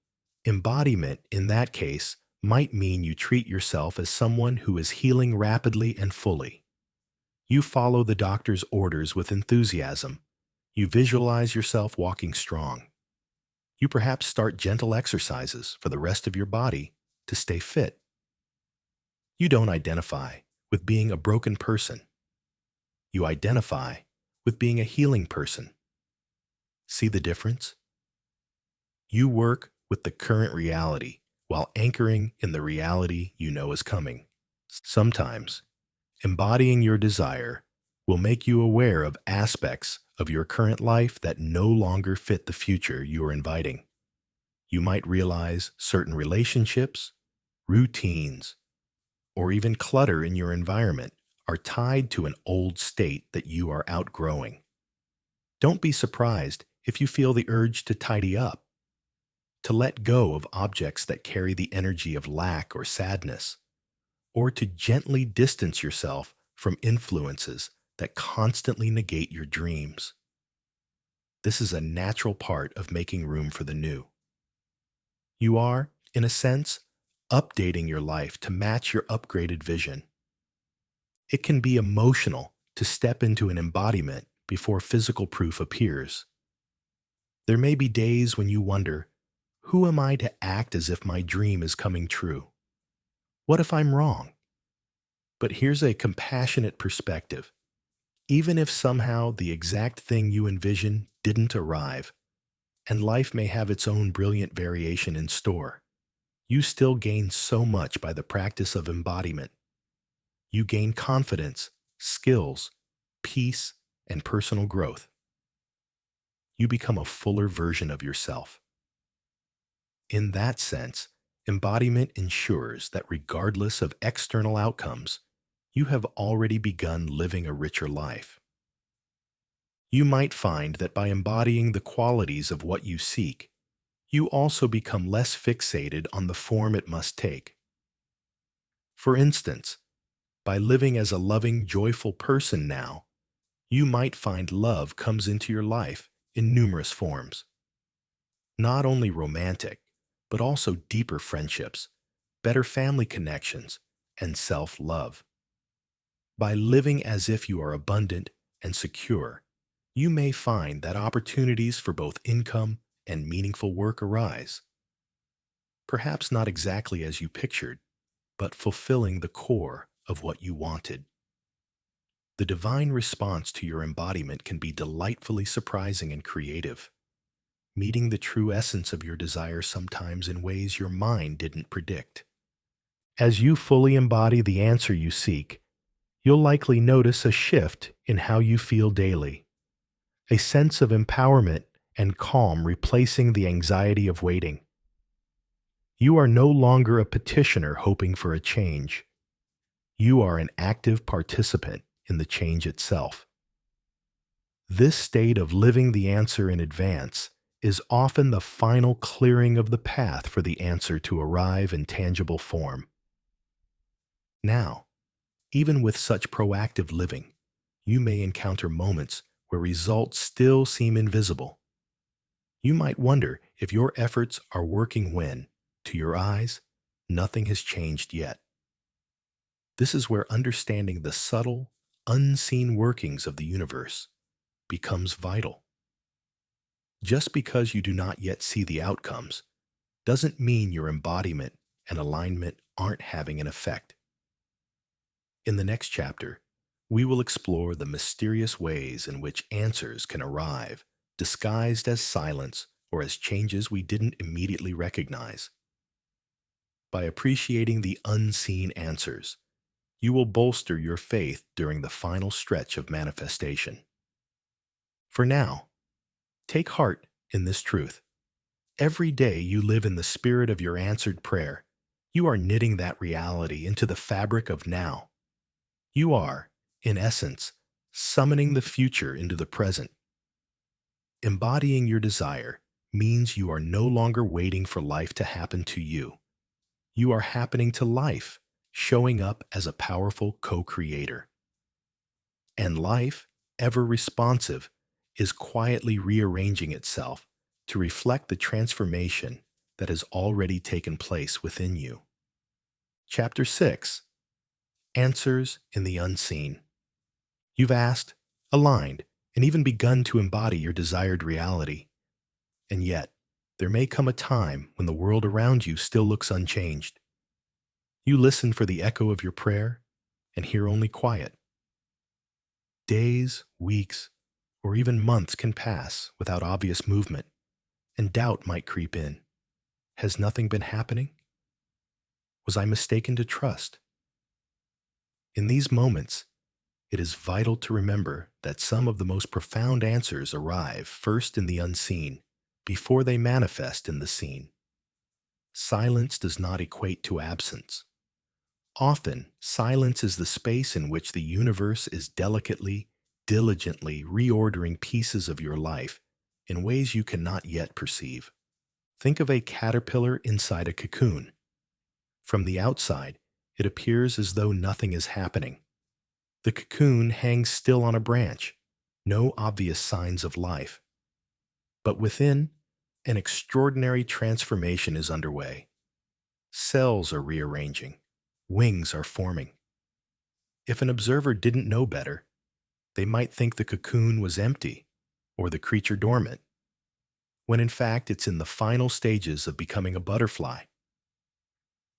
embodiment in that case might mean you treat yourself as someone who is healing rapidly and fully. You follow the doctor's orders with enthusiasm. You visualize yourself walking strong. You perhaps start gentle exercises for the rest of your body to stay fit. You don't identify with being a broken person. You identify with being a healing person. See the difference? You work with the current reality while anchoring in the reality you know is coming. Sometimes, embodying your desire will make you aware of aspects of your current life that no longer fit the future you are inviting. You might realize certain relationships, routines, or even clutter in your environment are tied to an old state that you are outgrowing. Don't be surprised if you feel the urge to tidy up, to let go of objects that carry the energy of lack or sadness, or to gently distance yourself from influences that constantly negate your dreams. This is a natural part of making room for the new. You are, in a sense, updating your life to match your upgraded vision. It can be emotional to step into an embodiment before physical proof appears. There may be days when you wonder, who am I to act as if my dream is coming true? What if I'm wrong? But here's a compassionate perspective. Even if somehow the exact thing you envision didn't arrive, and life may have its own brilliant variation in store, you still gain so much by the practice of embodiment. You gain confidence, skills, peace, and personal growth. You become a fuller version of yourself. In that sense, embodiment ensures that regardless of external outcomes, you have already begun living a richer life. You might find that by embodying the qualities of what you seek, you also become less fixated on the form it must take. For instance, by living as a loving, joyful person now, you might find love comes into your life in numerous forms. Not only romantic, but also deeper friendships, better family connections, and self-love. By living as if you are abundant and secure, you may find that opportunities for both income and meaningful work arise. Perhaps not exactly as you pictured, but fulfilling the core of what you wanted. The divine response to your embodiment can be delightfully surprising and creative, meeting the true essence of your desire sometimes in ways your mind didn't predict. As you fully embody the answer you seek, you'll likely notice a shift in how you feel daily, a sense of empowerment and calm replacing the anxiety of waiting. You are no longer a petitioner hoping for a change. You are an active participant in the change itself. This state of living the answer in advance is often the final clearing of the path for the answer to arrive in tangible form. Now, even with such proactive living, you may encounter moments where results still seem invisible. You might wonder if your efforts are working when, to your eyes, nothing has changed yet. This is where understanding the subtle, unseen workings of the universe becomes vital. Just because you do not yet see the outcomes doesn't mean your embodiment and alignment aren't having an effect. In the next chapter, we will explore the mysterious ways in which answers can arrive, disguised as silence or as changes we didn't immediately recognize. By appreciating the unseen answers, you will bolster your faith during the final stretch of manifestation. For now, take heart in this truth. Every day you live in the spirit of your answered prayer. You are knitting that reality into the fabric of now. You are, in essence, summoning the future into the present. Embodying your desire means you are no longer waiting for life to happen to you. You are happening to life, showing up as a powerful co-creator. And life, ever responsive, is quietly rearranging itself to reflect the transformation that has already taken place within you. Chapter 6: Answers in the Unseen. You've asked, aligned, and even begun to embody your desired reality. And yet, there may come a time when the world around you still looks unchanged. You listen for the echo of your prayer and hear only quiet. Days, weeks, or even months can pass without obvious movement, and doubt might creep in. Has nothing been happening? Was I mistaken to trust? In these moments, it is vital to remember that some of the most profound answers arrive first in the unseen, before they manifest in the seen. Silence does not equate to absence. Often, silence is the space in which the universe is delicately, diligently reordering pieces of your life in ways you cannot yet perceive. Think of a caterpillar inside a cocoon. From the outside, it appears as though nothing is happening. The cocoon hangs still on a branch, no obvious signs of life. But within, an extraordinary transformation is underway. Cells are rearranging, wings are forming. If an observer didn't know better, they might think the cocoon was empty or the creature dormant, when in fact it's in the final stages of becoming a butterfly.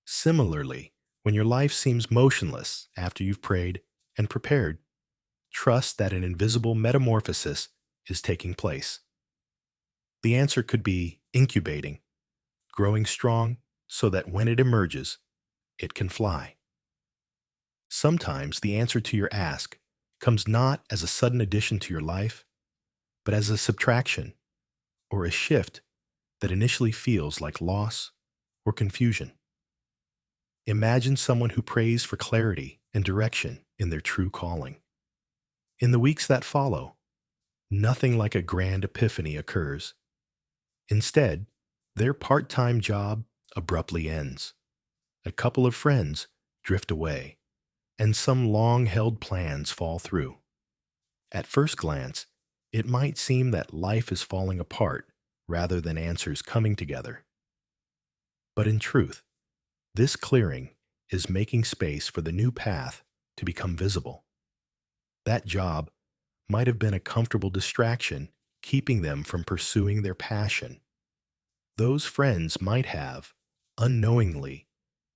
Similarly, when your life seems motionless after you've prayed and prepared, trust that an invisible metamorphosis is taking place. The answer could be incubating, growing strong so that when it emerges, it can fly. Sometimes the answer to your ask comes not as a sudden addition to your life, but as a subtraction or a shift that initially feels like loss or confusion. Imagine someone who prays for clarity and direction in their true calling. In the weeks that follow, nothing like a grand epiphany occurs. Instead, their part-time job abruptly ends. A couple of friends drift away, and some long-held plans fall through. At first glance, it might seem that life is falling apart rather than answers coming together. But in truth, this clearing is making space for the new path to become visible. That job might have been a comfortable distraction, keeping them from pursuing their passion. Those friends might have, unknowingly,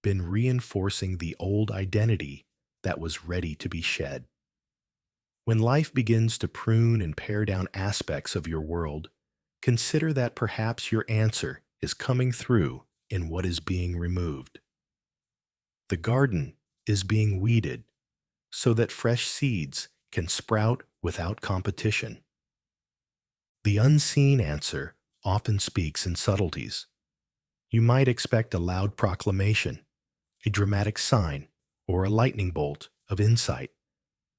been reinforcing the old identity that was ready to be shed. When life begins to prune and pare down aspects of your world, consider that perhaps your answer is coming through in what is being removed. The garden is being weeded so that fresh seeds can sprout without competition. The unseen answer often speaks in subtleties. You might expect a loud proclamation, a dramatic sign, or a lightning bolt of insight,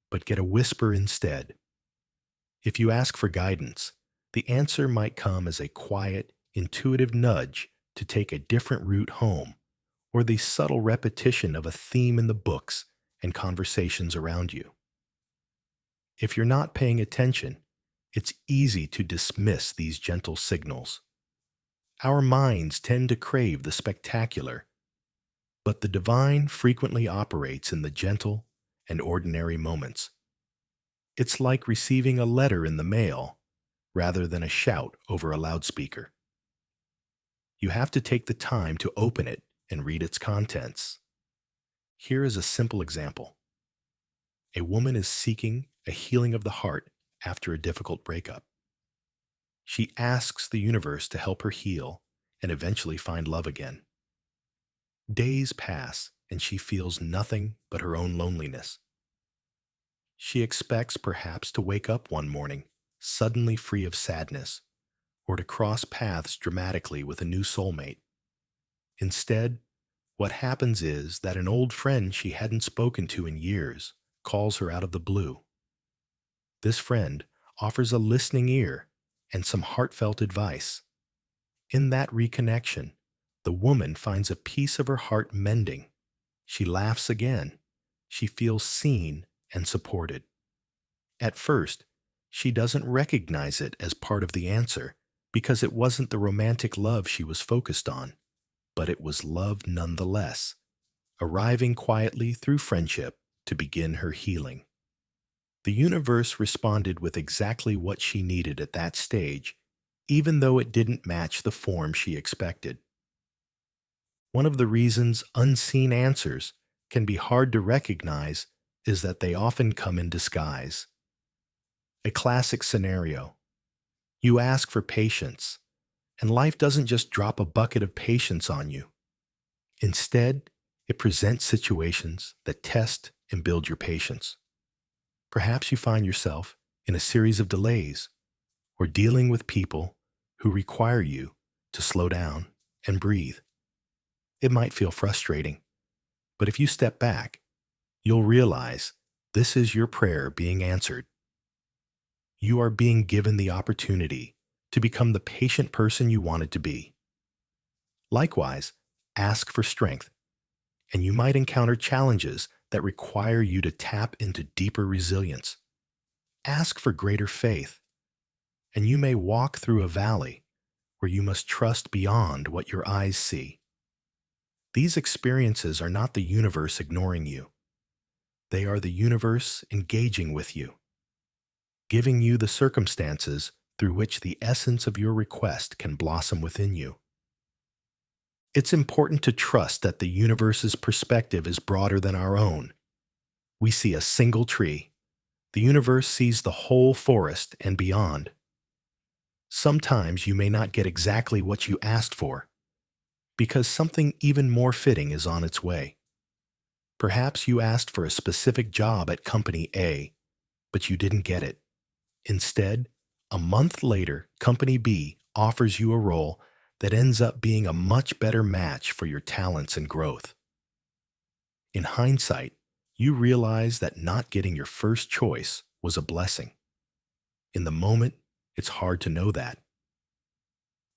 but get a whisper instead. If you ask for guidance, the answer might come as a quiet, intuitive nudge to take a different route home, or the subtle repetition of a theme in the books and conversations around you. If you're not paying attention, it's easy to dismiss these gentle signals. Our minds tend to crave the spectacular, but the divine frequently operates in the gentle and ordinary moments. It's like receiving a letter in the mail rather than a shout over a loudspeaker. You have to take the time to open it and read its contents. Here is a simple example. A woman is seeking a healing of the heart after a difficult breakup. She asks the universe to help her heal and eventually find love again. Days pass and she feels nothing but her own loneliness. She expects perhaps to wake up one morning suddenly free of sadness, or to cross paths dramatically with a new soulmate. Instead, what happens is that an old friend she hadn't spoken to in years calls her out of the blue. This friend offers a listening ear and some heartfelt advice. In that reconnection, the woman finds a piece of her heart mending. She laughs again. She feels seen and supported. At first, she doesn't recognize it as part of the answer because it wasn't the romantic love she was focused on, but it was love nonetheless, arriving quietly through friendship to begin her healing. The universe responded with exactly what she needed at that stage, even though it didn't match the form she expected. One of the reasons unseen answers can be hard to recognize is that they often come in disguise. A classic scenario. You ask for patience, and life doesn't just drop a bucket of patience on you. Instead, it presents situations that test and build your patience. Perhaps you find yourself in a series of delays or dealing with people who require you to slow down and breathe. It might feel frustrating, but if you step back, you'll realize this is your prayer being answered. You are being given the opportunity to become the patient person you wanted to be. Likewise, ask for strength, and you might encounter challenges that require you to tap into deeper resilience. Ask for greater faith, and you may walk through a valley where you must trust beyond what your eyes see. These experiences are not the universe ignoring you. They are the universe engaging with you, giving you the circumstances through which the essence of your request can blossom within you. It's important to trust that the universe's perspective is broader than our own. We see a single tree. The universe sees the whole forest and beyond. Sometimes you may not get exactly what you asked for, because something even more fitting is on its way. Perhaps you asked for a specific job at Company A, but you didn't get it. Instead, a month later, Company B offers you a role that ends up being a much better match for your talents and growth. In hindsight, you realize that not getting your first choice was a blessing. In the moment, it's hard to know that.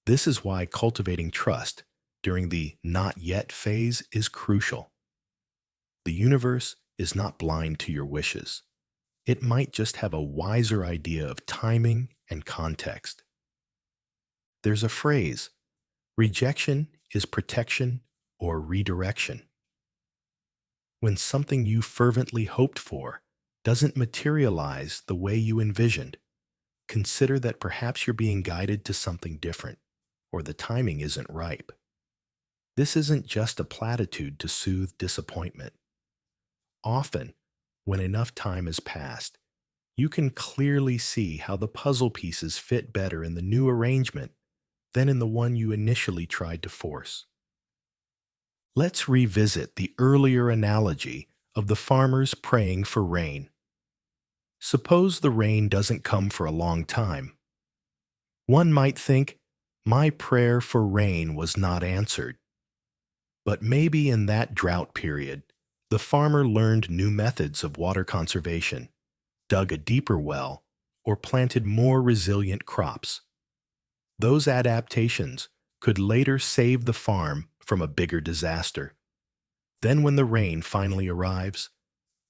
This is why cultivating trust during the not yet phase is crucial. The universe is not blind to your wishes. It might just have a wiser idea of timing and context. There's a phrase, rejection is protection or redirection. When something you fervently hoped for doesn't materialize the way you envisioned, consider that perhaps you're being guided to something different, or the timing isn't ripe. This isn't just a platitude to soothe disappointment. Often, when enough time has passed, you can clearly see how the puzzle pieces fit better in the new arrangement than in the one you initially tried to force. Let's revisit the earlier analogy of the farmers praying for rain. Suppose the rain doesn't come for a long time. One might think, my prayer for rain was not answered. But maybe in that drought period, the farmer learned new methods of water conservation, dug a deeper well, or planted more resilient crops. Those adaptations could later save the farm from a bigger disaster. Then when the rain finally arrives,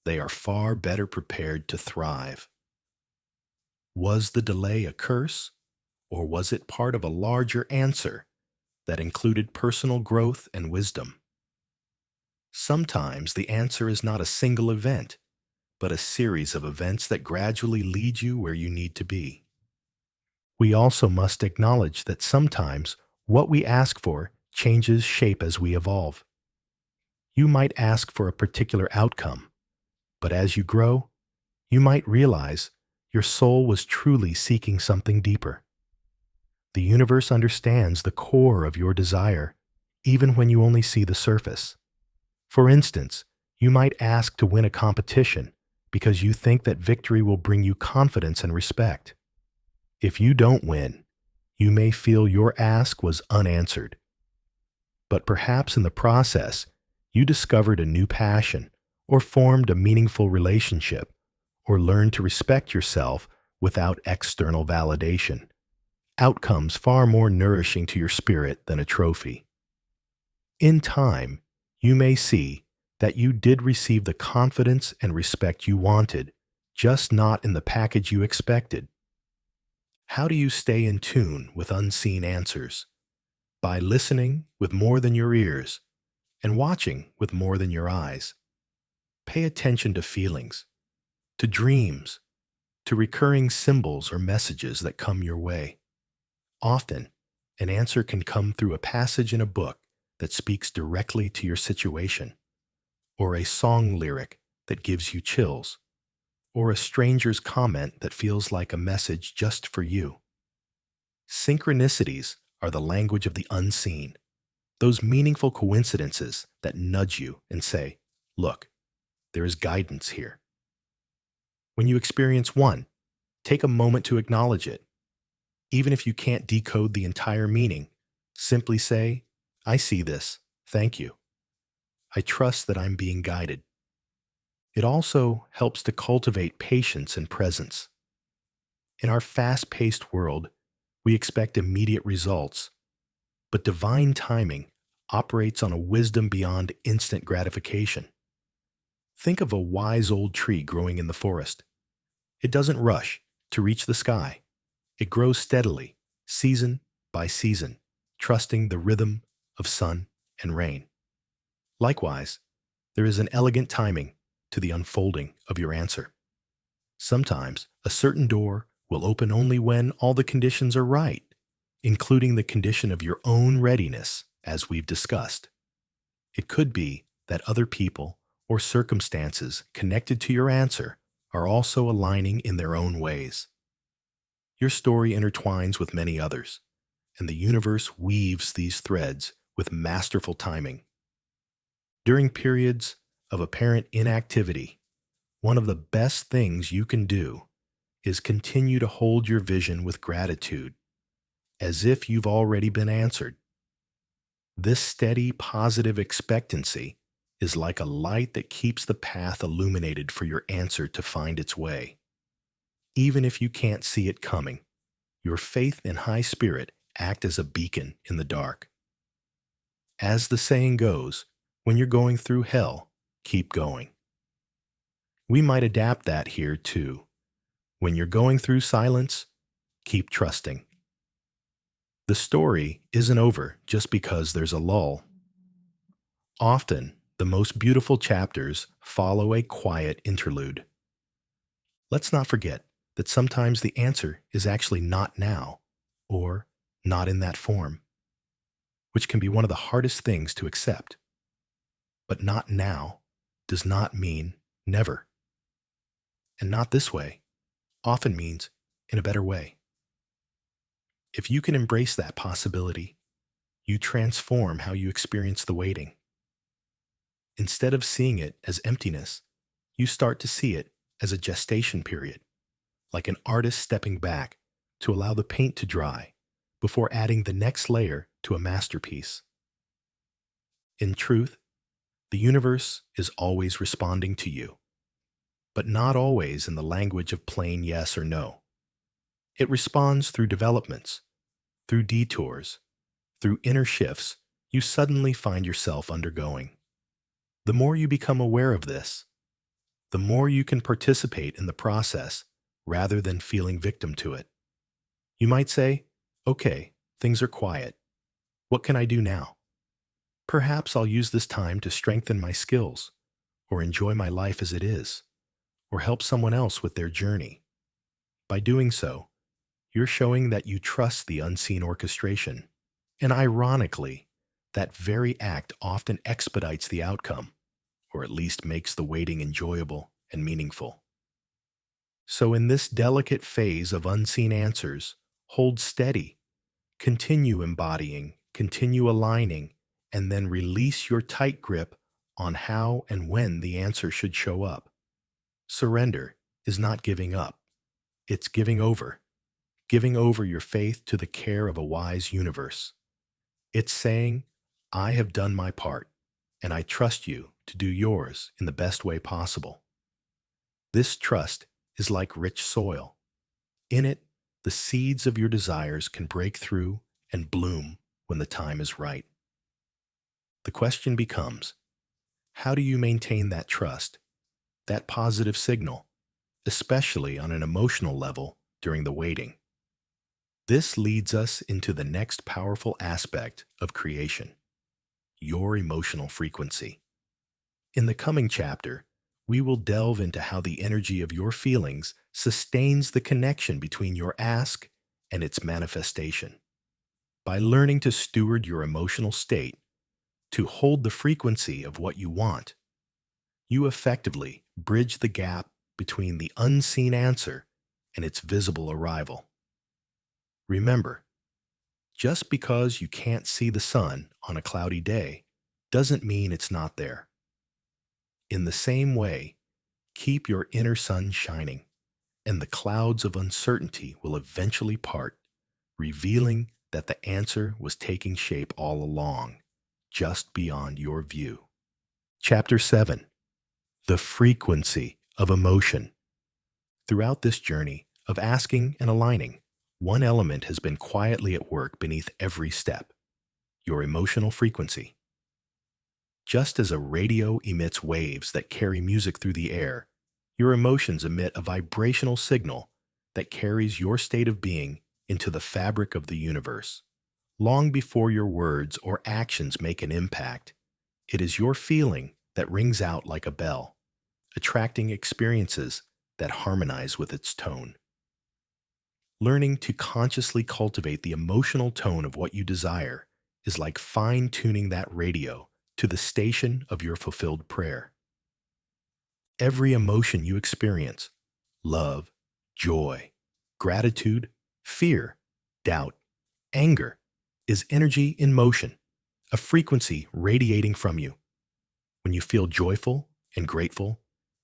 they are far better prepared to thrive. Was the delay a curse, or was it part of a larger answer that included personal growth and wisdom? Sometimes the answer is not a single event, but a series of events that gradually lead you where you need to be. We also must acknowledge that sometimes what we ask for changes shape as we evolve. You might ask for a particular outcome, but as you grow, you might realize your soul was truly seeking something deeper. The universe understands the core of your desire, even when you only see the surface. For instance, you might ask to win a competition because you think that victory will bring you confidence and respect. If you don't win, you may feel your ask was unanswered. But perhaps in the process, you discovered a new passion, or formed a meaningful relationship, or learned to respect yourself without external validation. Outcomes far more nourishing to your spirit than a trophy. In time, you may see that you did receive the confidence and respect you wanted, just not in the package you expected. How do you stay in tune with unseen answers? By listening with more than your ears and watching with more than your eyes. Pay attention to feelings, to dreams, to recurring symbols or messages that come your way. Often, an answer can come through a passage in a book that speaks directly to your situation, or a song lyric that gives you chills, or a stranger's comment that feels like a message just for you. Synchronicities are the language of the unseen, those meaningful coincidences that nudge you and say, look, there is guidance here. When you experience one, take a moment to acknowledge it. Even if you can't decode the entire meaning, simply say, I see this, thank you. I trust that I'm being guided. It also helps to cultivate patience and presence. In our fast-paced world, we expect immediate results, but divine timing operates on a wisdom beyond instant gratification. Think of a wise old tree growing in the forest. It doesn't rush to reach the sky. It grows steadily, season by season, trusting the rhythm of sun and rain. Likewise, there is an elegant timing to the unfolding of your answer. Sometimes a certain door will open only when all the conditions are right, including the condition of your own readiness, as we've discussed. It could be that other people or circumstances connected to your answer are also aligning in their own ways. Your story intertwines with many others, and the universe weaves these threads with masterful timing. During periods of apparent inactivity, one of the best things you can do is continue to hold your vision with gratitude, as if you've already been answered. This steady, positive expectancy is like a light that keeps the path illuminated for your answer to find its way. Even if you can't see it coming, your faith and high spirit act as a beacon in the dark. As the saying goes, when you're going through hell, keep going. We might adapt that here too. When you're going through silence, keep trusting. The story isn't over just because there's a lull. Often, the most beautiful chapters follow a quiet interlude. Let's not forget that sometimes the answer is actually not now, or not in that form, which can be one of the hardest things to accept. But not now does not mean never. And not this way often means in a better way. If you can embrace that possibility, you transform how you experience the waiting. Instead of seeing it as emptiness, you start to see it as a gestation period, like an artist stepping back to allow the paint to dry before adding the next layer to a masterpiece. In truth, the universe is always responding to you, but not always in the language of plain yes or no. It responds through developments, through detours, through inner shifts you suddenly find yourself undergoing. The more you become aware of this, the more you can participate in the process rather than feeling victim to it. You might say, okay, things are quiet. What can I do now? Perhaps I'll use this time to strengthen my skills, or enjoy my life as it is, or help someone else with their journey. By doing so, you're showing that you trust the unseen orchestration. And ironically, that very act often expedites the outcome, or at least makes the waiting enjoyable and meaningful. So in this delicate phase of unseen answers, hold steady, continue embodying, continue aligning, and then release your tight grip on how and when the answer should show up. Surrender is not giving up. It's giving over your faith to the care of a wise universe. It's saying, I have done my part, and I trust you to do yours in the best way possible. This trust is like rich soil. In it, the seeds of your desires can break through and bloom when the time is right. The question becomes, how do you maintain that trust, that positive signal, especially on an emotional level during the waiting? This leads us into the next powerful aspect of creation, your emotional frequency. In the coming chapter, we will delve into how the energy of your feelings sustains the connection between your ask and its manifestation. By learning to steward your emotional state, to hold the frequency of what you want, you effectively bridge the gap between the unseen answer and its visible arrival. Remember, just because you can't see the sun on a cloudy day doesn't mean it's not there. In the same way, keep your inner sun shining, and the clouds of uncertainty will eventually part, revealing that the answer was taking shape all along, just beyond your view. Chapter 7. The Frequency of Emotion. Throughout this journey of asking and aligning, one element has been quietly at work beneath every step: your emotional frequency. Just as a radio emits waves that carry music through the air, your emotions emit a vibrational signal that carries your state of being into the fabric of the universe. Long before your words or actions make an impact, it is your feeling that rings out like a bell, attracting experiences that harmonize with its tone. Learning to consciously cultivate the emotional tone of what you desire is like fine-tuning that radio to the station of your fulfilled prayer. Every emotion you experience, love, joy, gratitude, fear, doubt, anger, is energy in motion, a frequency radiating from you. When you feel joyful and grateful,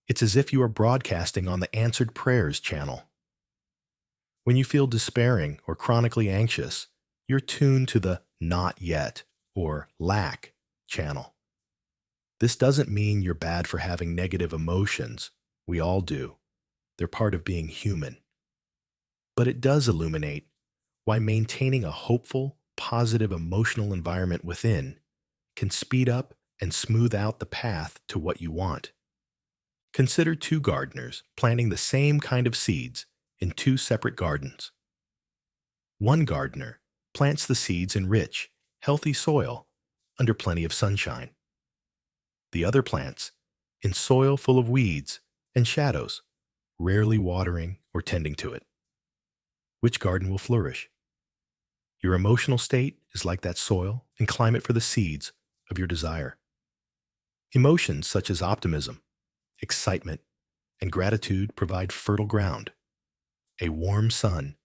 it's as if you are broadcasting on the answered prayers channel. When you feel despairing or chronically anxious, you're tuned to the not yet or lack channel. This doesn't mean you're bad for having negative emotions. We all do. They're part of being human. But it does illuminate why maintaining a hopeful, positive emotional environment within can speed up and smooth out the path to what you want. Consider two gardeners planting the same kind of seeds in two separate gardens. One gardener plants the seeds in rich, healthy soil under plenty of sunshine. The other plants in soil full of weeds and shadows, rarely watering or tending to it. Which garden will flourish? Your emotional state is like that soil and climate for the seeds of your desire. Emotions such as optimism, excitement, and gratitude provide fertile ground, a warm sun,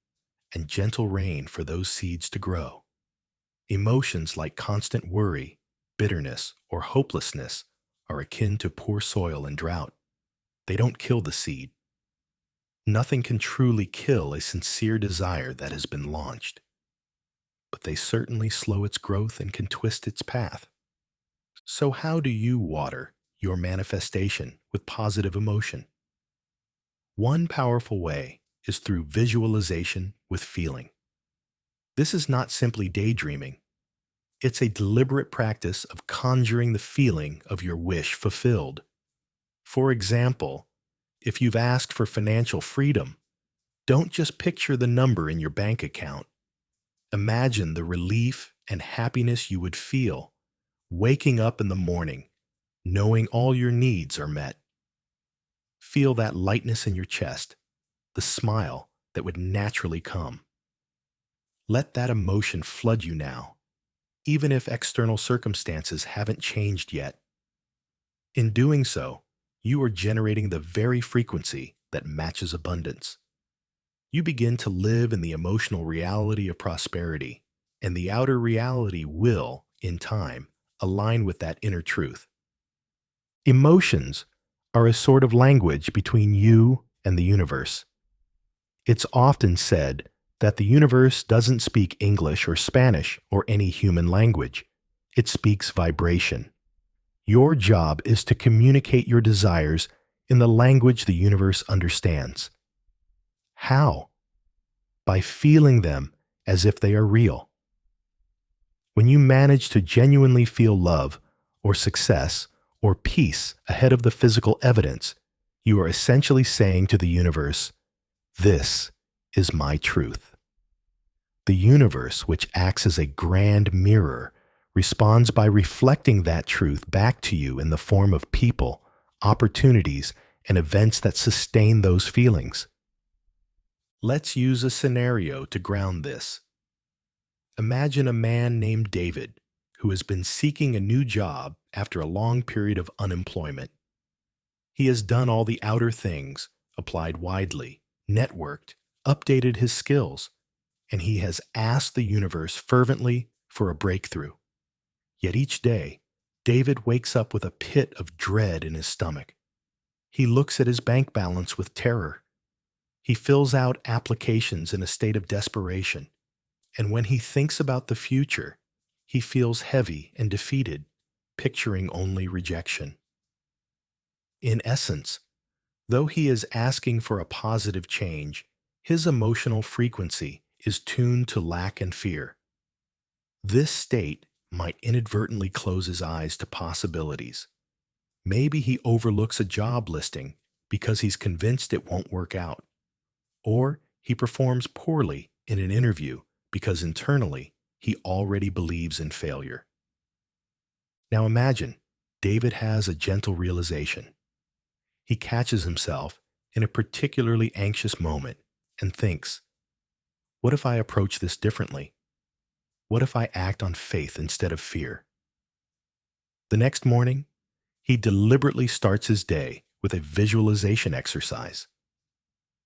and gentle rain for those seeds to grow. Emotions like constant worry, bitterness, or hopelessness are akin to poor soil and drought. They don't kill the seed. Nothing can truly kill a sincere desire that has been launched, but they certainly slow its growth and can twist its path. So how do you water your manifestation with positive emotion? One powerful way is through visualization with feeling. This is not simply daydreaming. It's a deliberate practice of conjuring the feeling of your wish fulfilled. For example, if you've asked for financial freedom, don't just picture the number in your bank account. Imagine the relief and happiness you would feel waking up in the morning, knowing all your needs are met. Feel that lightness in your chest, the smile that would naturally come. Let that emotion flood you now, even if external circumstances haven't changed yet. In doing so, you are generating the very frequency that matches abundance. You begin to live in the emotional reality of prosperity, and the outer reality will, in time, align with that inner truth. Emotions are a sort of language between you and the universe. It's often said that the universe doesn't speak English or Spanish or any human language. It speaks vibration. Your job is to communicate your desires in the language the universe understands. How? By feeling them as if they are real. When you manage to genuinely feel love or success or peace ahead of the physical evidence, you are essentially saying to the universe, "This is my truth." The universe, which acts as a grand mirror, responds by reflecting that truth back to you in the form of people, opportunities, and events that sustain those feelings. Let's use a scenario to ground this. Imagine a man named David who has been seeking a new job after a long period of unemployment. He has done all the outer things, applied widely, networked, updated his skills, and he has asked the universe fervently for a breakthrough. Yet each day, David wakes up with a pit of dread in his stomach. He looks at his bank balance with terror. He fills out applications in a state of desperation, and when he thinks about the future, he feels heavy and defeated, picturing only rejection. In essence, though he is asking for a positive change, his emotional frequency is tuned to lack and fear. This state might inadvertently close his eyes to possibilities. Maybe he overlooks a job listing because he's convinced it won't work out. Or he performs poorly in an interview because internally he already believes in failure. Now imagine David has a gentle realization. He catches himself in a particularly anxious moment and thinks, what if I approach this differently? What if I act on faith instead of fear? The next morning, he deliberately starts his day with a visualization exercise.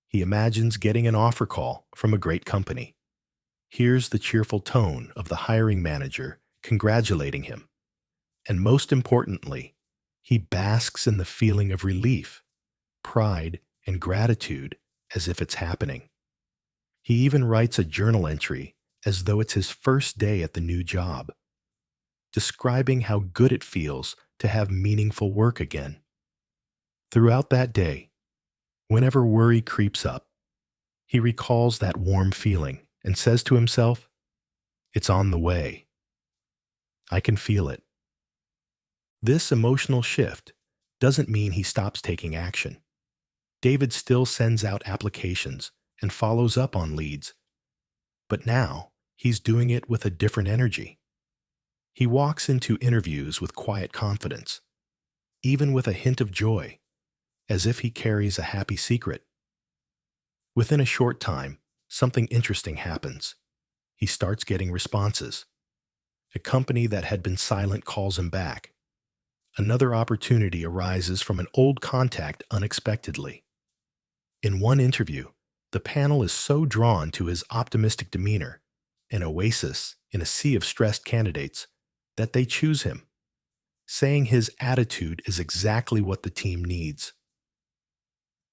He imagines getting an offer call from a great company. Hears the cheerful tone of the hiring manager congratulating him. And most importantly, he basks in the feeling of relief, pride, and gratitude as if it's happening. He even writes a journal entry as though it's his first day at the new job, describing how good it feels to have meaningful work again. Throughout that day, whenever worry creeps up, he recalls that warm feeling and says to himself, "It's on the way. I can feel it." This emotional shift doesn't mean he stops taking action. David still sends out applications and follows up on leads, but now he's doing it with a different energy. He walks into interviews with quiet confidence, even with a hint of joy, as if he carries a happy secret. Within a short time, something interesting happens. He starts getting responses. A company that had been silent calls him back. Another opportunity arises from an old contact unexpectedly. In one interview, the panel is so drawn to his optimistic demeanor, an oasis in a sea of stressed candidates, that they choose him, saying his attitude is exactly what the team needs.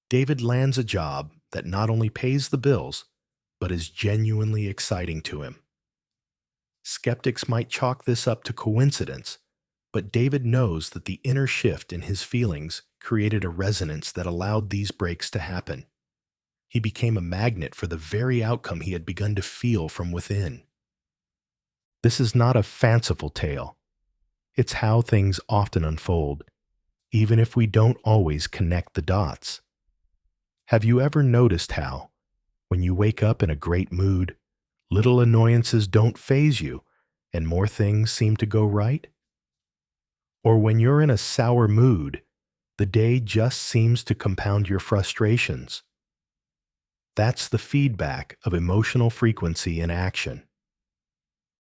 David lands a job that not only pays the bills, but is genuinely exciting to him. Skeptics might chalk this up to coincidence, but David knows that the inner shift in his feelings created a resonance that allowed these breaks to happen. He became a magnet for the very outcome he had begun to feel from within. This is not a fanciful tale. It's how things often unfold, even if we don't always connect the dots. Have you ever noticed how, when you wake up in a great mood, little annoyances don't faze you and more things seem to go right? Or when you're in a sour mood, the day just seems to compound your frustrations? That's the feedback of emotional frequency in action.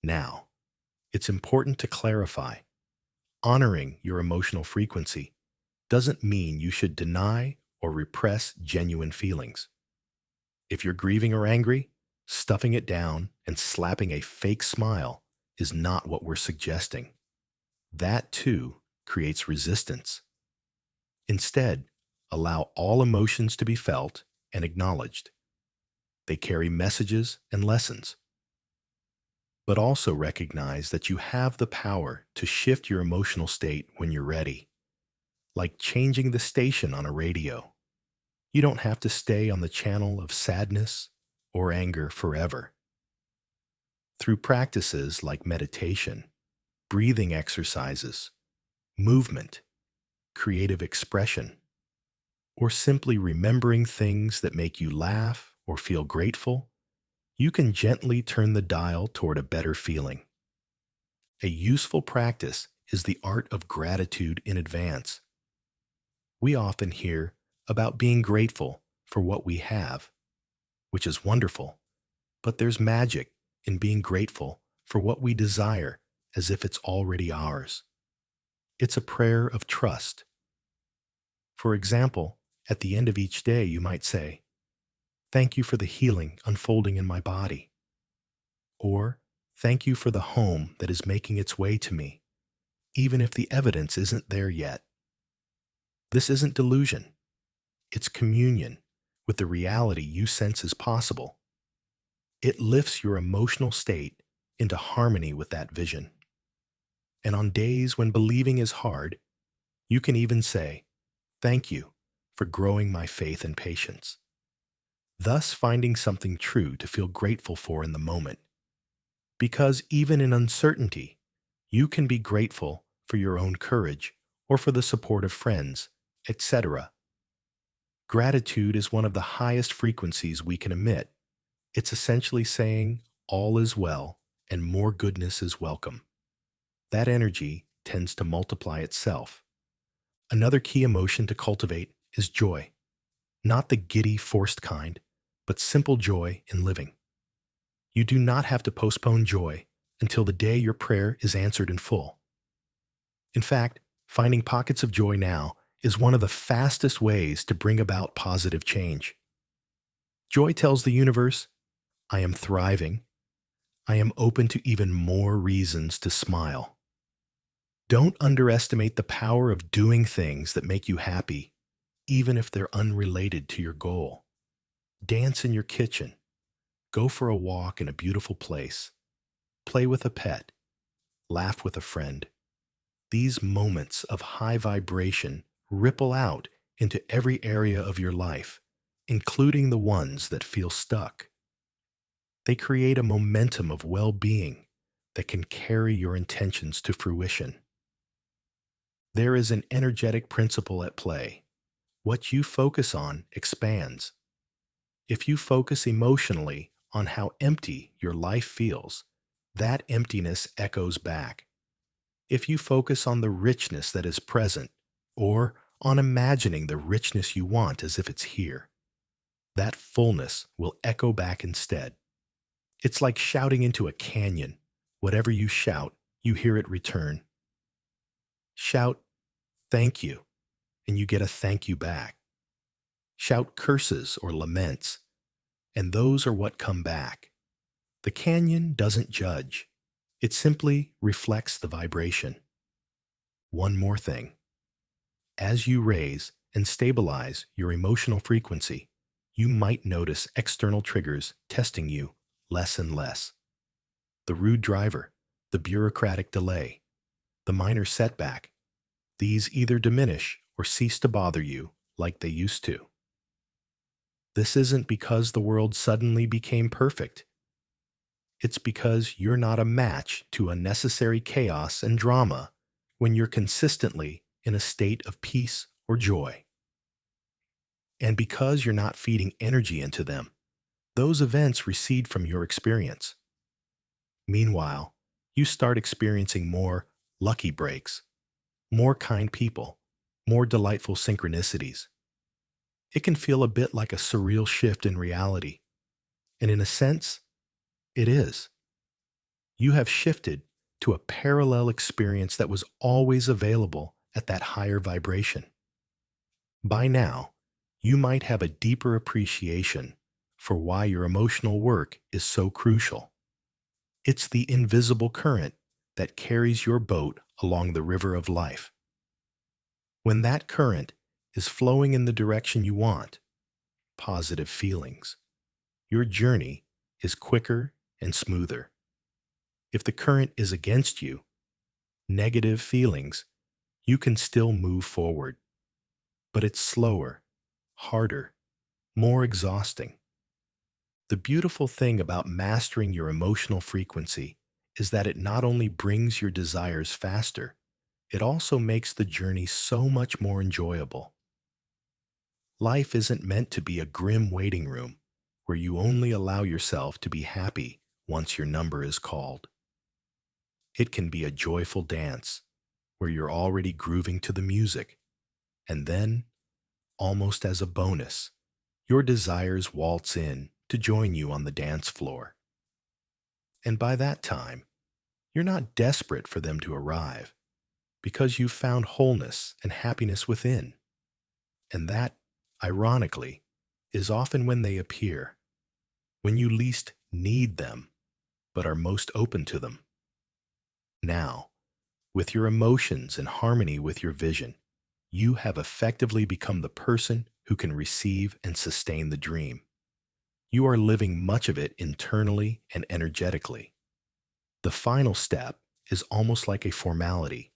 Now, it's important to clarify. Honoring your emotional frequency doesn't mean you should deny or repress genuine feelings. If you're grieving or angry, stuffing it down and slapping a fake smile is not what we're suggesting. That, too, creates resistance. Instead, allow all emotions to be felt and acknowledged. They carry messages and lessons. But also recognize that you have the power to shift your emotional state when you're ready, like changing the station on a radio. You don't have to stay on the channel of sadness or anger forever. Through practices like meditation, breathing exercises, movement, creative expression, or simply remembering things that make you laugh or feel grateful, you can gently turn the dial toward a better feeling. A useful practice is the art of gratitude in advance. We often hear about being grateful for what we have, which is wonderful, but there's magic in being grateful for what we desire as if it's already ours. It's a prayer of trust. For example, at the end of each day, you might say, "Thank you for the healing unfolding in my body." Or, "Thank you for the home that is making its way to me, even if the evidence isn't there yet." This isn't delusion. It's communion with the reality you sense is possible. It lifts your emotional state into harmony with that vision. And on days when believing is hard, you can even say, "Thank you for growing my faith and patience," thus finding something true to feel grateful for in the moment. Because even in uncertainty, you can be grateful for your own courage or for the support of friends, etc. Gratitude is one of the highest frequencies we can emit. It's essentially saying, "All is well and more goodness is welcome." That energy tends to multiply itself. Another key emotion to cultivate is joy. Not the giddy, forced kind, but simple joy in living. You do not have to postpone joy until the day your prayer is answered in full. In fact, finding pockets of joy now is one of the fastest ways to bring about positive change. Joy tells the universe, "I am thriving. I am open to even more reasons to smile." Don't underestimate the power of doing things that make you happy, even if they're unrelated to your goal. Dance in your kitchen. Go for a walk in a beautiful place. Play with a pet. Laugh with a friend. These moments of high vibration ripple out into every area of your life, including the ones that feel stuck. They create a momentum of well-being that can carry your intentions to fruition. There is an energetic principle at play. What you focus on expands. If you focus emotionally on how empty your life feels, that emptiness echoes back. If you focus on the richness that is present, or on imagining the richness you want as if it's here, that fullness will echo back instead. It's like shouting into a canyon. Whatever you shout, you hear it return. Shout, "Thank you," and you get a thank you back. Shout curses or laments, and those are what come back. The canyon doesn't judge. It simply reflects the vibration. One more thing. As you raise and stabilize your emotional frequency, you might notice external triggers testing you less and less. The rude driver, the bureaucratic delay, the minor setback, these either diminish or cease to bother you like they used to. This isn't because the world suddenly became perfect. It's because you're not a match to unnecessary chaos and drama when you're consistently in a state of peace or joy. And because you're not feeding energy into them, those events recede from your experience. Meanwhile, you start experiencing more lucky breaks, more kind people, more delightful synchronicities. It can feel a bit like a surreal shift in reality, and in a sense, it is. You have shifted to a parallel experience that was always available at that higher vibration. By now, you might have a deeper appreciation for why your emotional work is so crucial. It's the invisible current that carries your boat along the river of life. When that current is flowing in the direction you want, positive feelings, your journey is quicker and smoother. If the current is against you, negative feelings, you can still move forward, but it's slower, harder, more exhausting. The beautiful thing about mastering your emotional frequency is that it not only brings your desires faster, it also makes the journey so much more enjoyable. Life isn't meant to be a grim waiting room where you only allow yourself to be happy once your number is called. It can be a joyful dance where you're already grooving to the music, and then, almost as a bonus, your desires waltz in to join you on the dance floor. And by that time, you're not desperate for them to arrive because you've found wholeness and happiness within. And that, ironically, is often when they appear, when you least need them, but are most open to them. Now, with your emotions in harmony with your vision, you have effectively become the person who can receive and sustain the dream. You are living much of it internally and energetically. The final step is almost like a formality,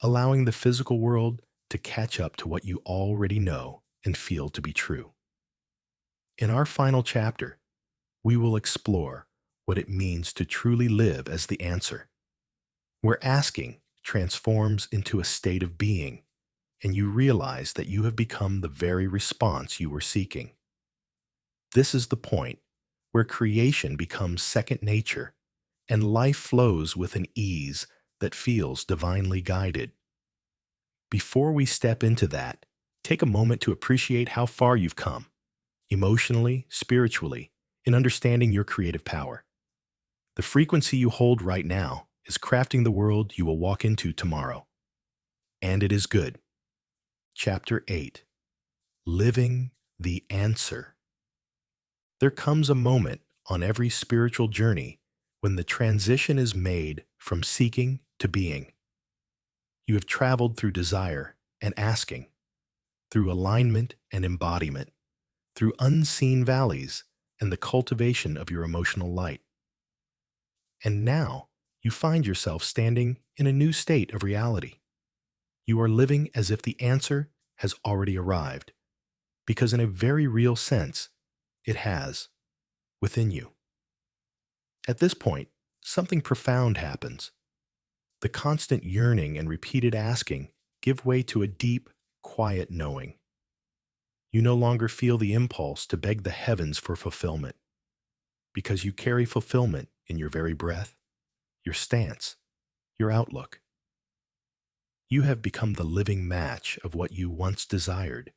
allowing the physical world to catch up to what you already know and feel to be true. In our final chapter, we will explore what it means to truly live as the answer, where asking transforms into a state of being, and you realize that you have become the very response you were seeking. This is the point where creation becomes second nature and life flows with an ease that feels divinely guided. Before we step into that, take a moment to appreciate how far you've come, emotionally, spiritually, in understanding your creative power. The frequency you hold right now is crafting the world you will walk into tomorrow. And it is good. Chapter 8. Living the Answer. There comes a moment on every spiritual journey when the transition is made from seeking to being. You have traveled through desire and asking, through alignment and embodiment, through unseen valleys and the cultivation of your emotional light. And now you find yourself standing in a new state of reality. You are living as if the answer has already arrived, because in a very real sense, it has, within you. At this point, something profound happens. The constant yearning and repeated asking give way to a deep, quiet knowing. You no longer feel the impulse to beg the heavens for fulfillment, because you carry fulfillment in your very breath, your stance, your outlook. You have become the living match of what you once desired,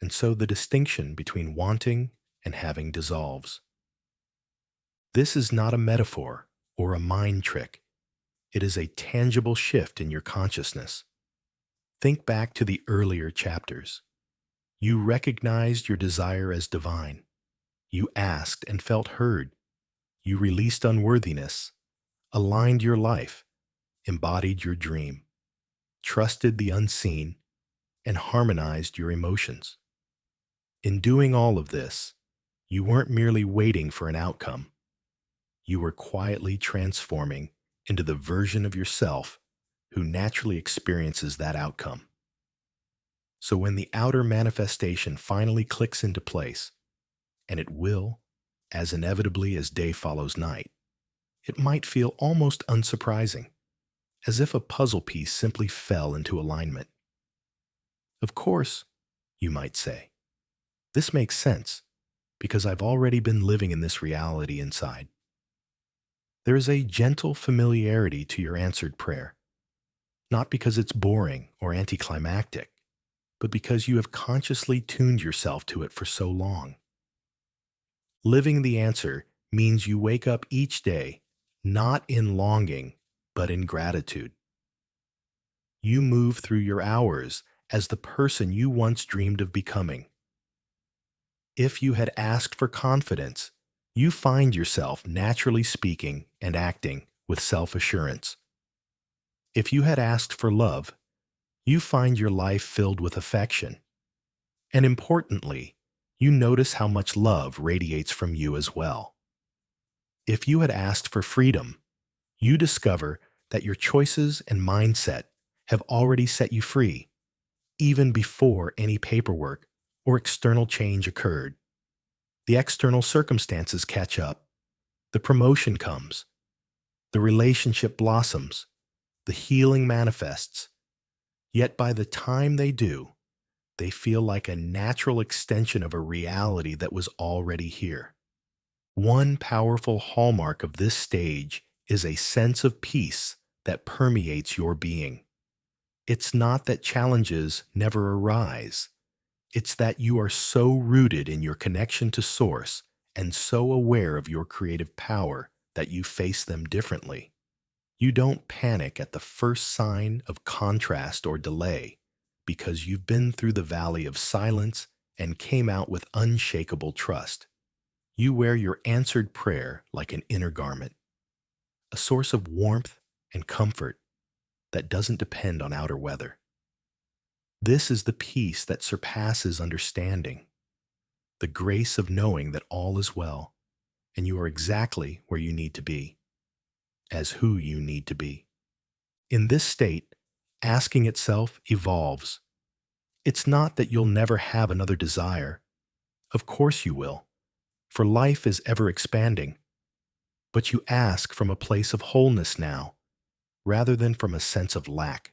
and so the distinction between wanting and having dissolves. This is not a metaphor or a mind trick. It is a tangible shift in your consciousness. Think back to the earlier chapters. You recognized your desire as divine. You asked and felt heard. You released unworthiness, aligned your life, embodied your dream, trusted the unseen, and harmonized your emotions. In doing all of this, you weren't merely waiting for an outcome. You were quietly transforming into the version of yourself who naturally experiences that outcome. So when the outer manifestation finally clicks into place, and it will, as inevitably as day follows night, it might feel almost unsurprising, as if a puzzle piece simply fell into alignment. Of course, you might say, this makes sense, because I've already been living in this reality inside. There is a gentle familiarity to your answered prayer, not because it's boring or anticlimactic, but because you have consciously tuned yourself to it for so long. Living the answer means you wake up each day not in longing, but in gratitude. You move through your hours as the person you once dreamed of becoming. If you had asked for confidence, you find yourself naturally speaking and acting with self-assurance. If you had asked for love, you find your life filled with affection. And importantly, you notice how much love radiates from you as well. If you had asked for freedom, you discover that your choices and mindset have already set you free, even before any paperwork or external change occurred. The external circumstances catch up, the promotion comes, the relationship blossoms, the healing manifests. Yet by the time they do, they feel like a natural extension of a reality that was already here. One powerful hallmark of this stage is a sense of peace that permeates your being. It's not that challenges never arise. It's that you are so rooted in your connection to Source and so aware of your creative power that you face them differently. You don't panic at the first sign of contrast or delay because you've been through the valley of silence and came out with unshakable trust. You wear your answered prayer like an inner garment, a source of warmth and comfort that doesn't depend on outer weather. This is the peace that surpasses understanding, the grace of knowing that all is well, and you are exactly where you need to be, as who you need to be. In this state, asking itself evolves. It's not that you'll never have another desire. Of course you will, for life is ever expanding. But you ask from a place of wholeness now, rather than from a sense of lack.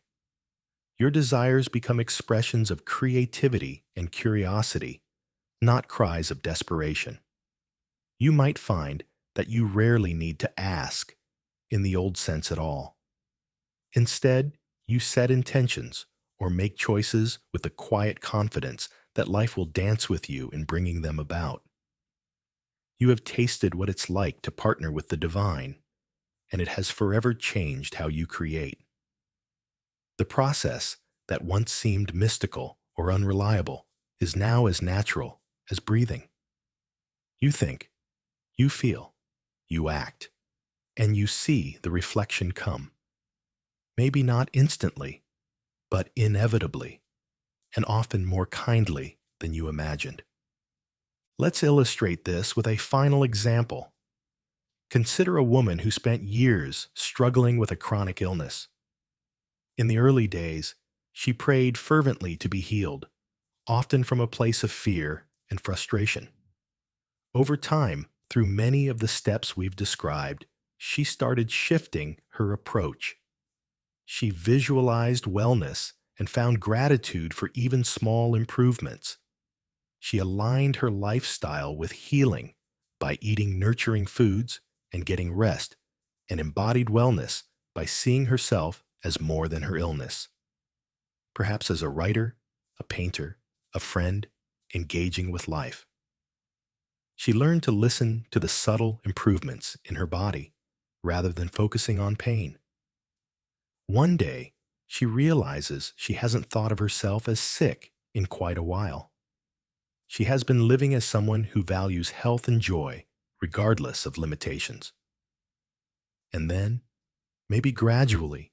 Your desires become expressions of creativity and curiosity, not cries of desperation. You might find that you rarely need to ask, in the old sense at all. Instead, you set intentions or make choices with the quiet confidence that life will dance with you in bringing them about. You have tasted what it's like to partner with the divine, and it has forever changed how you create. The process that once seemed mystical or unreliable is now as natural as breathing. You think, you feel, you act, and you see the reflection come. Maybe not instantly, but inevitably, and often more kindly than you imagined. Let's illustrate this with a final example. Consider a woman who spent years struggling with a chronic illness. In the early days, she prayed fervently to be healed, often from a place of fear and frustration. Over time, through many of the steps we've described, she started shifting her approach. She visualized wellness and found gratitude for even small improvements. She aligned her lifestyle with healing by eating nurturing foods and getting rest, and embodied wellness by seeing herself as more than her illness. Perhaps as a writer, a painter, a friend, engaging with life. She learned to listen to the subtle improvements in her body rather than focusing on pain. One day, she realizes she hasn't thought of herself as sick in quite a while. She has been living as someone who values health and joy, regardless of limitations. And then, maybe gradually,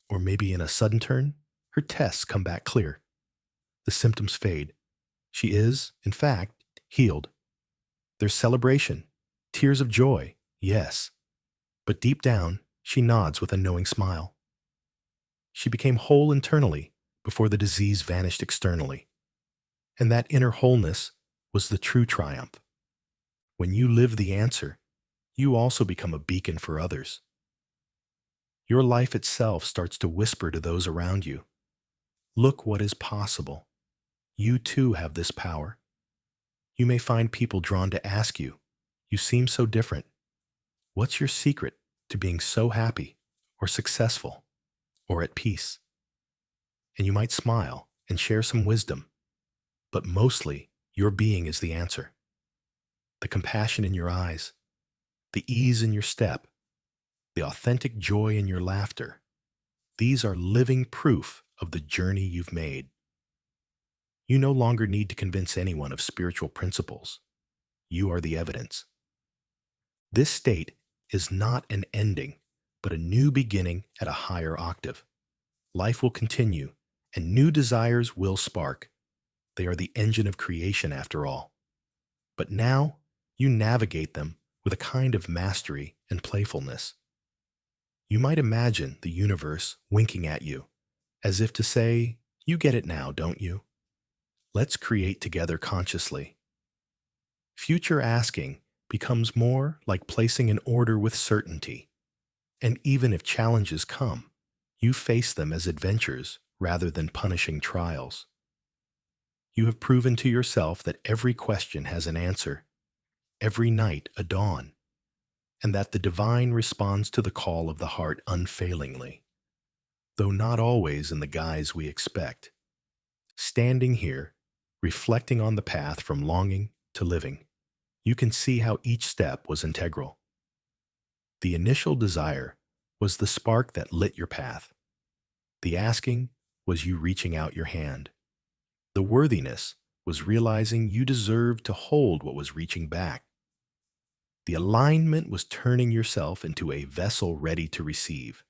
or maybe in a sudden turn, her tests come back clear. The symptoms fade. She is, in fact, healed. There's celebration, tears of joy, yes. But deep down, she nods with a knowing smile. She became whole internally before the disease vanished externally. And that inner wholeness was the true triumph. When you live the answer, you also become a beacon for others. Your life itself starts to whisper to those around you, look what is possible. You too have this power. You may find people drawn to ask you, you seem so different. What's your secret to being so happy or successful or at peace? And you might smile and share some wisdom, but mostly your being is the answer. The compassion in your eyes, the ease in your step, the authentic joy in your laughter, these are living proof of the journey you've made. You no longer need to convince anyone of spiritual principles. You are the evidence. This state is not an ending, but a new beginning at a higher octave. Life will continue, and new desires will spark. They are the engine of creation, after all. But now, you navigate them with a kind of mastery and playfulness. You might imagine the universe winking at you, as if to say, you get it now, don't you? Let's create together consciously. Future asking becomes more like placing an order with certainty. And even if challenges come, you face them as adventures rather than punishing trials. You have proven to yourself that every question has an answer, every night a dawn, and that the divine responds to the call of the heart unfailingly, though not always in the guise we expect. Standing here, reflecting on the path from longing to living, you can see how each step was integral. The initial desire was the spark that lit your path. The asking was you reaching out your hand. The worthiness was realizing you deserved to hold what was reaching back. The alignment was turning yourself into a vessel ready to receive.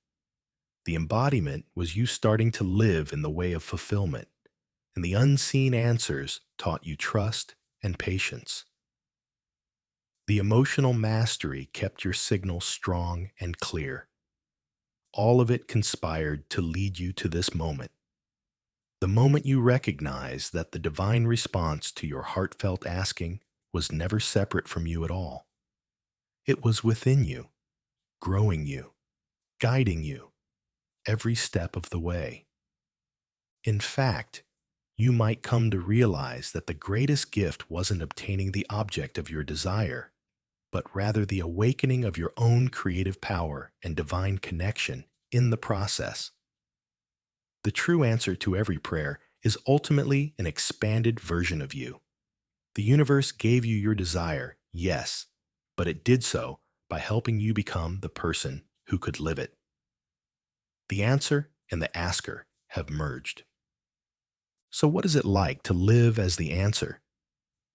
The embodiment was you starting to live in the way of fulfillment, and the unseen answers taught you trust and patience. The emotional mastery kept your signal strong and clear. All of it conspired to lead you to this moment. The moment you recognize that the divine response to your heartfelt asking was never separate from you at all. It was within you, growing you, guiding you, every step of the way. In fact, you might come to realize that the greatest gift wasn't obtaining the object of your desire, but rather the awakening of your own creative power and divine connection in the process. The true answer to every prayer is ultimately an expanded version of you. The universe gave you your desire, yes, but it did so by helping you become the person who could live it. The answer and the asker have merged. So what is it like to live as the answer?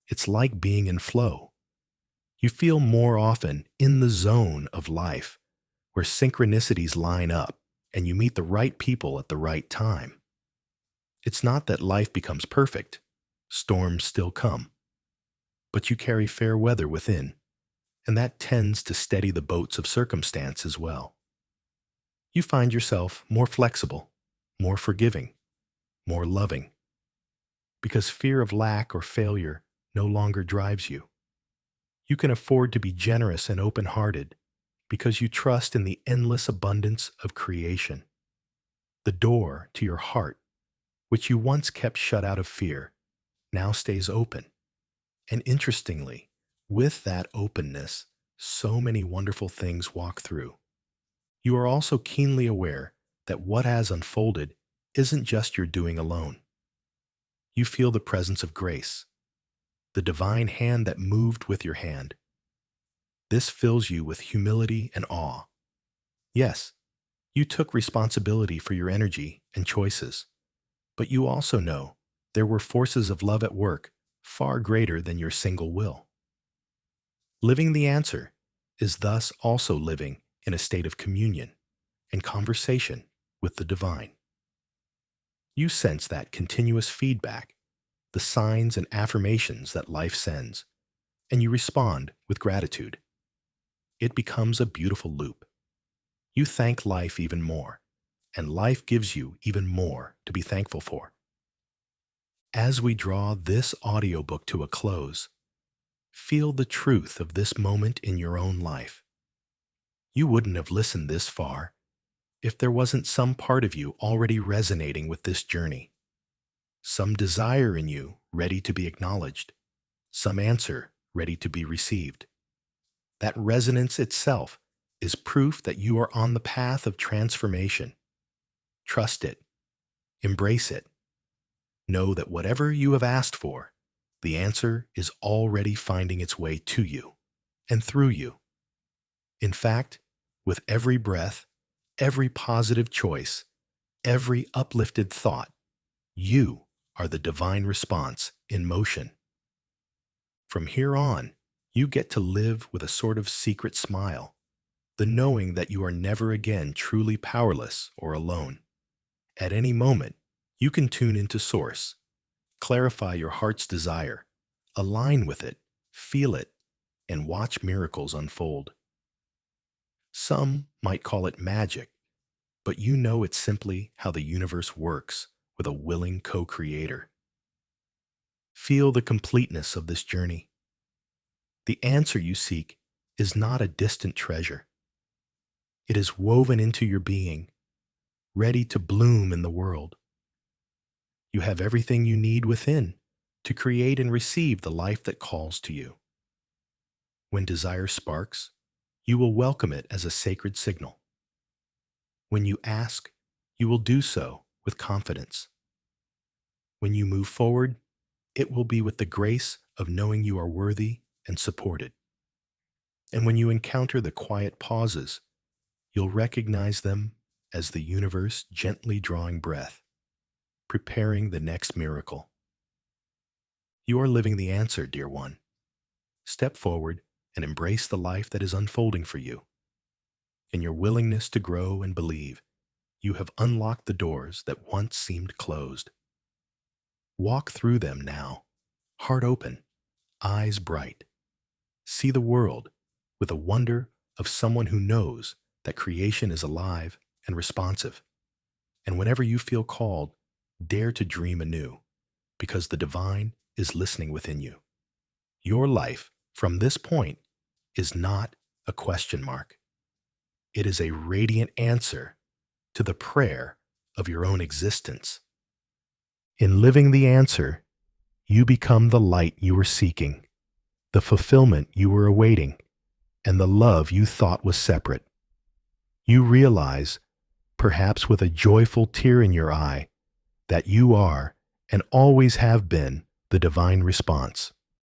It's like being in flow. You feel more often in the zone of life, where synchronicities line up and you meet the right people at the right time. It's not that life becomes perfect. Storms still come. But you carry fair weather within, and that tends to steady the boats of circumstance as well. You find yourself more flexible, more forgiving, more loving, because fear of lack or failure no longer drives you. You can afford to be generous and open-hearted because you trust in the endless abundance of creation. The door to your heart, which you once kept shut out of fear, now stays open. And interestingly, with that openness, so many wonderful things walk through. You are also keenly aware that what has unfolded isn't just your doing alone. You feel the presence of grace, the divine hand that moved with your hand. This fills you with humility and awe. Yes, you took responsibility for your energy and choices, but you also know there were forces of love at work far greater than your single will. Living the answer is thus also living in a state of communion and conversation with the divine. You sense that continuous feedback, the signs and affirmations that life sends, and you respond with gratitude. It becomes a beautiful loop. You thank life even more, and life gives you even more to be thankful for. As we draw this audiobook to a close, feel the truth of this moment in your own life. You wouldn't have listened this far if there wasn't some part of you already resonating with this journey, some desire in you ready to be acknowledged, some answer ready to be received. That resonance itself is proof that you are on the path of transformation. Trust it. Embrace it. Know that whatever you have asked for, the answer is already finding its way to you and through you. In fact, with every breath, every positive choice, every uplifted thought, you are the divine response in motion. From here on, you get to live with a sort of secret smile, the knowing that you are never again truly powerless or alone. At any moment, you can tune into Source, clarify your heart's desire, align with it, feel it, and watch miracles unfold. Some might call it magic, but you know it's simply how the universe works with a willing co-creator. Feel the completeness of this journey. The answer you seek is not a distant treasure. It is woven into your being, ready to bloom in the world. You have everything you need within to create and receive the life that calls to you. When desire sparks, you will welcome it as a sacred signal. When you ask, you will do so with confidence. When you move forward, it will be with the grace of knowing you are worthy and supported. And when you encounter the quiet pauses, you'll recognize them as the universe gently drawing breath, preparing the next miracle. You are living the answer, dear one. Step forward and embrace the life that is unfolding for you. In your willingness to grow and believe, you have unlocked the doors that once seemed closed. Walk through them now, heart open, eyes bright. See the world with the wonder of someone who knows that creation is alive and responsive. And whenever you feel called, dare to dream anew, because the divine is listening within you. Your life, from this point, is not a question mark. It is a radiant answer to the prayer of your own existence. In living the answer, you become the light you were seeking, the fulfillment you were awaiting, and the love you thought was separate. You realize, perhaps with a joyful tear in your eye, that you are and always have been the divine response.